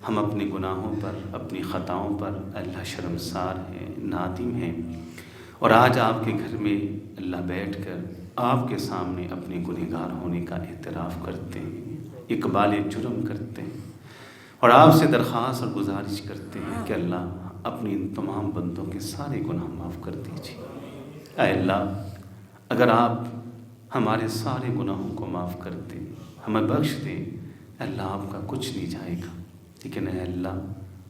ہم اپنے گناہوں پر اپنی خطاؤں پر اللہ شرمسار ہیں، نادم ہیں، اور آج آپ کے گھر میں اللہ بیٹھ کر آپ کے سامنے اپنے گنہگار ہونے کا اعتراف کرتے ہیں، اقبال جرم کرتے ہیں، اور آپ سے درخواست اور گزارش کرتے ہیں کہ اللہ اپنی ان تمام بندوں کے سارے گناہ معاف کر دیجیے۔ اے اللہ، اگر آپ ہمارے سارے گناہوں کو معاف کر دیں، ہمیں بخش دیں، اللہ آپ کا کچھ نہیں جائے گا، لیکن اے اللہ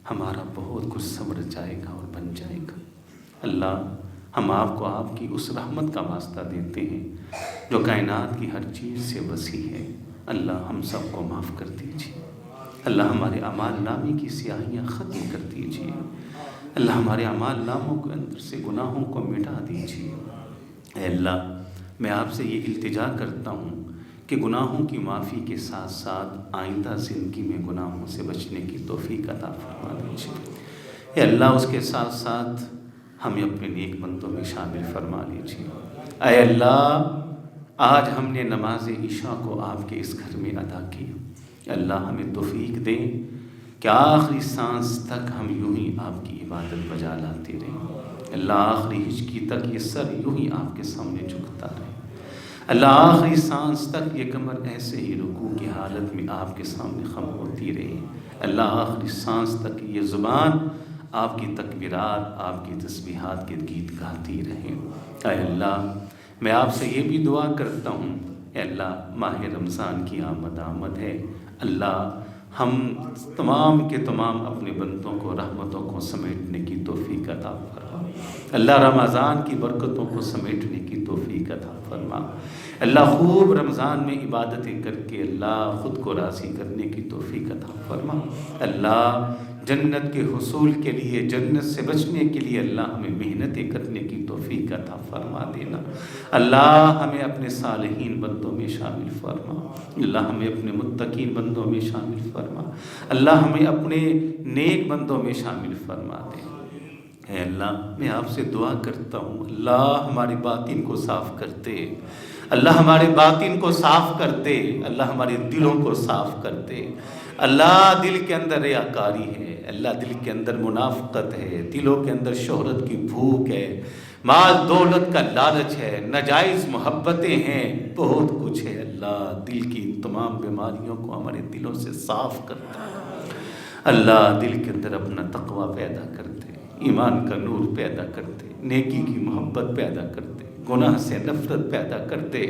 ہمارا بہت کچھ سمر جائے گا اور بن جائے گا۔ اللہ، ہم آپ کو آپ کی اس رحمت کا واسطہ دیتے ہیں جو کائنات کی ہر چیز سے وسیع ہے۔ اللہ ہم سب کو معاف کر دیجیے۔ اللہ ہمارے اعمال نامے کی سیاہیاں ختم کر دیجیے۔ اللہ ہمارے اعمال ناموں کے اندر سے گناہوں کو مٹا دیجیے۔ اے اللہ، میں آپ سے یہ التجا کرتا ہوں کہ گناہوں کی معافی کے ساتھ ساتھ آئندہ زندگی میں گناہوں سے بچنے کی توفیق عطا فرما دیجیے۔ اے اللہ، اس کے ساتھ ساتھ ہمیں اپنے نیک بندوں میں شامل فرما لیجیے۔ اے اللہ، آج ہم نے نماز عشاء کو آپ کے اس گھر میں ادا کیا۔ اللہ ہمیں توفیق دیں کہ آخری سانس تک ہم یوں ہی آپ کی عبادت بجا لاتے رہیں۔ اللہ، آخری ہچکی تک یہ سر یوں ہی آپ کے سامنے جھکتا رہے۔ اللہ، آخری سانس تک یہ کمر ایسے ہی رکوع کی حالت میں آپ کے سامنے خم ہوتی رہے۔ اللہ، آخری سانس تک یہ زبان آپ کی تکبیرات، آپ کی تسبیحات کے گیت گاتی رہے۔ اے اللہ، میں آپ سے یہ بھی دعا کرتا ہوں، اے اللہ، ماہ رمضان کی آمد ہے۔ اللہ، ہم تمام کے تمام اپنے بندوں کو رحمتوں کو سمیٹنے کی توفیق عطا فرما۔ اللہ، رمضان کی برکتوں کو سمیٹنے کی توفیق عطا فرما۔ اللہ، خوب رمضان میں عبادتیں کر کے اللہ خود کو راضی کرنے کی توفیق عطا فرما۔ اللہ، جنت کے حصول کے لیے، جنت سے بچنے کے لیے اللہ ہمیں محنتیں کرنے کی توفیق عطا فرما دینا۔ اللہ، ہمیں اپنے صالحین بندوں میں شامل فرما۔ اللہ، ہمیں اپنے متقین بندوں میں شامل فرما۔ اللہ، ہمیں اپنے نیک بندوں میں شامل فرما دے۔ اے اللہ، میں آپ سے دعا کرتا ہوں، اللہ ہماری باطن کو صاف کر دے۔ اللہ، ہمارے باطن کو صاف کر دے۔ اللہ، ہمارے دلوں کو صاف کر دے۔ اللہ، دل کے اندر ریاکاری ہے، اللہ دل کے اندر منافقت ہے، دلوں کے اندر شہرت کی بھوک ہے، مال دولت کا لالچ ہے، ناجائز محبتیں ہیں، بہت کچھ ہے۔ اللہ، دل کی ان تمام بیماریوں کو ہمارے دلوں سے صاف کرتا ہے۔ اللہ، دل کے اندر اپنا تقوی پیدا کر دے، ایمان کا نور پیدا کر دے، نیکی کی محبت پیدا کر دے، گناہ سے نفرت پیدا کر دے۔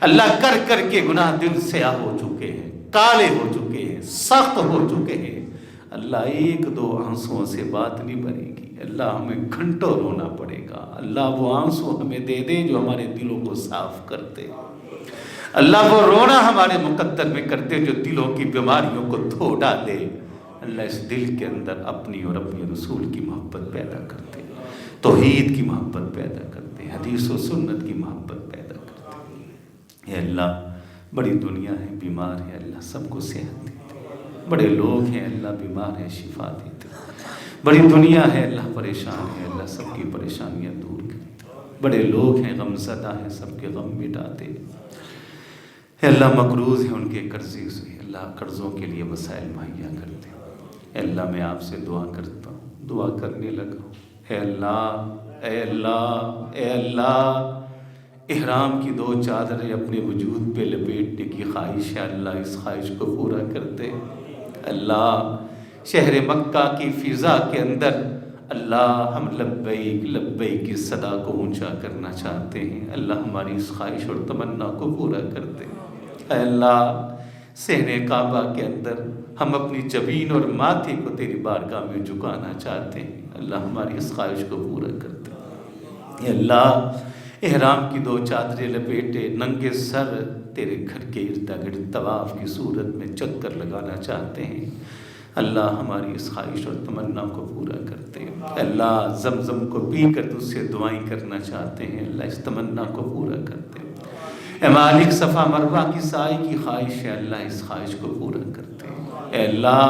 اللہ، کر کر کے گناہ دل سیاہ ہو چکے ہیں، کالے ہو چکے ہیں، سخت ہو چکے ہیں۔ اللہ، ایک دو آنسوؤں سے بات نہیں بنے گی۔ اللہ، ہمیں گھنٹوں رونا پڑے گا۔ اللہ، وہ آنسو ہمیں دے دے جو ہمارے دلوں کو صاف کرتے۔ اللہ، وہ رونا ہمارے مقدر میں کرتے جو دلوں کی بیماریوں کو دھو ڈالے۔ اللہ، اس دل کے اندر اپنی اور اپنے رسول کی محبت پیدا کرتے، توحید کی محبت پیدا کرتے، حدیث و سنت کی محبت پیدا کرتے۔ اے اللہ، بڑی دنیا ہے، بیمار ہے، اللہ سب کو صحت دیتے۔ بڑے لوگ ہیں، اللہ بیمار ہے، شفا دیتے۔ بڑی دنیا ہے، اللہ پریشان ہے، اللہ سب کی پریشانیاں دور کرتے۔ بڑے لوگ ہیں، غم زدہ ہیں، سب کے غم مٹاتے۔ اے اللہ، مقروض ہیں، ان کے قرضے سے اللہ قرضوں کے لیے وسائل مہیا کرتے۔ اے اللہ، میں آپ سے دعا کرتا ہوں، دعا کرنے لگا ہوں۔ اے اللہ، اے اللہ، اے اللہ، احرام کی 2 چادریں اپنے وجود پہ لپیٹنے کی خواہش ہے، اللہ اس خواہش کو پورا کر دے۔ اللہ، شہر مکہ کی فضا کے اندر اللہ ہم لبیک لبیک کی صدا کو اونچا کرنا چاہتے ہیں۔ اللہ، ہماری اس خواہش اور تمنا کو پورا کر دے۔ اے اللہ، صحن کعبہ کے اندر ہم اپنی جبین اور ماتھے کو تیری بارگاہ میں جھکانا چاہتے ہیں۔ اللہ، ہماری اس خواہش کو پورا کر دے۔ اے اللہ، احرام کی 2 چادریں لپیٹے ننگے سر تیرے گھر کے ارد گرد طواف کی صورت میں چکر لگانا چاہتے ہیں۔ اللہ، ہماری اس خواہش اور تمنا کو پورا کرتے۔ اللہ، زمزم کو پی کر تجھ سے دعائیں کرنا چاہتے ہیں، اللہ اس تمنا کو پورا کرتے۔ اے مالک، صفا مروہ کی سائی کی خواہش ہے، اللہ اس خواہش کو پورا کرتے۔ اے اللہ،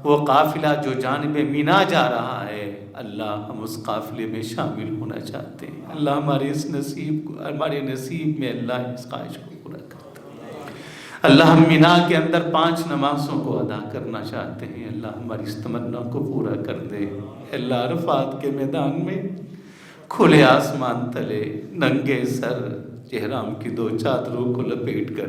وہ قافلہ جو جانب مینا جا رہا ہے، اللہ ہم اس قافلے میں شامل ہونا چاہتے ہیں۔ اللہ، ہمارے اس نصیب کو، ہمارے نصیب میں اللہ اس خواہش کو پورا کرتے۔ اللہ، ہم مینا کے اندر 5 نمازوں کو ادا کرنا چاہتے ہیں، اللہ ہماری اس تمنا کو پورا کر دے۔ اللہ، عرفات کے میدان میں کھلے آسمان تلے ننگے سر احرام کی 2 چادروں کو لپیٹ کر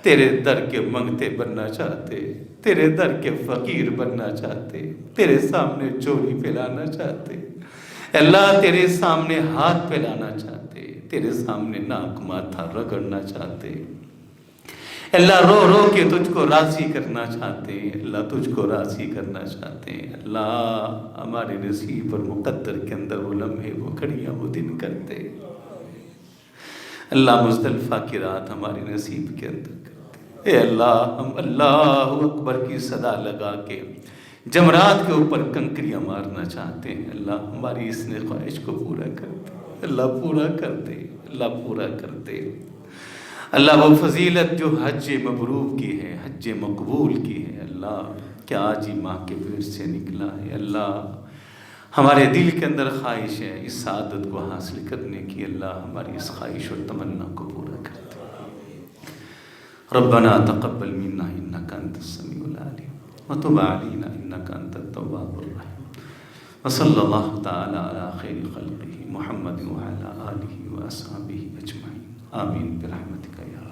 تیرے در کے منگتے بننا چاہتے، تیرے در کے فقیر بننا چاہتے، تیرے سامنے چوری پھیلانا چاہتے، اللہ تیرے سامنے ہاتھ پھیلانا چاہتے، تیرے سامنے ناک ماتھا رگڑنا چاہتے، اللہ رو رو کے تجھ کو راضی کرنا چاہتے ہیں، اللہ تجھ کو راضی کرنا چاہتے ہیں، اللہ ہمارے نصیب اور مقدر کے اندر وہ لمحے، وہ گھڑیاں، وہ دن کرتے، اللہ مزدلفہ کی رات ہمارے نصیب کے اندر کرتے، اے اللہ ہم اللہ اکبر کی صدا لگا کے جمرات کے اوپر کنکریاں مارنا چاہتے ہیں، اللہ ہماری اس نے خواہش کو پورا کر دے، اللہ پورا کر دے، اللہ پورا کر دے، اللہ وہ فضیلت جو حج مبرور کی ہے، حج مقبول کی ہے، اللہ کیا آج ہی ماں کے پیٹ سے نکلا ہے، اللہ ہمارے دل کے اندر خواہش ہے اس سعادت کو حاصل کرنے کی، اللہ ہماری اس خواہش اور تمنا کو پورا کر دے۔ ربنا تقبل منا انک انت السمیع العلیم وتب علینا انک انت التواب الرحیم، وصلی اللہ تعالی علی خیر خلقہ محمد وعلی آلہ واصحابہ اجمعین، آمین برحمتک یا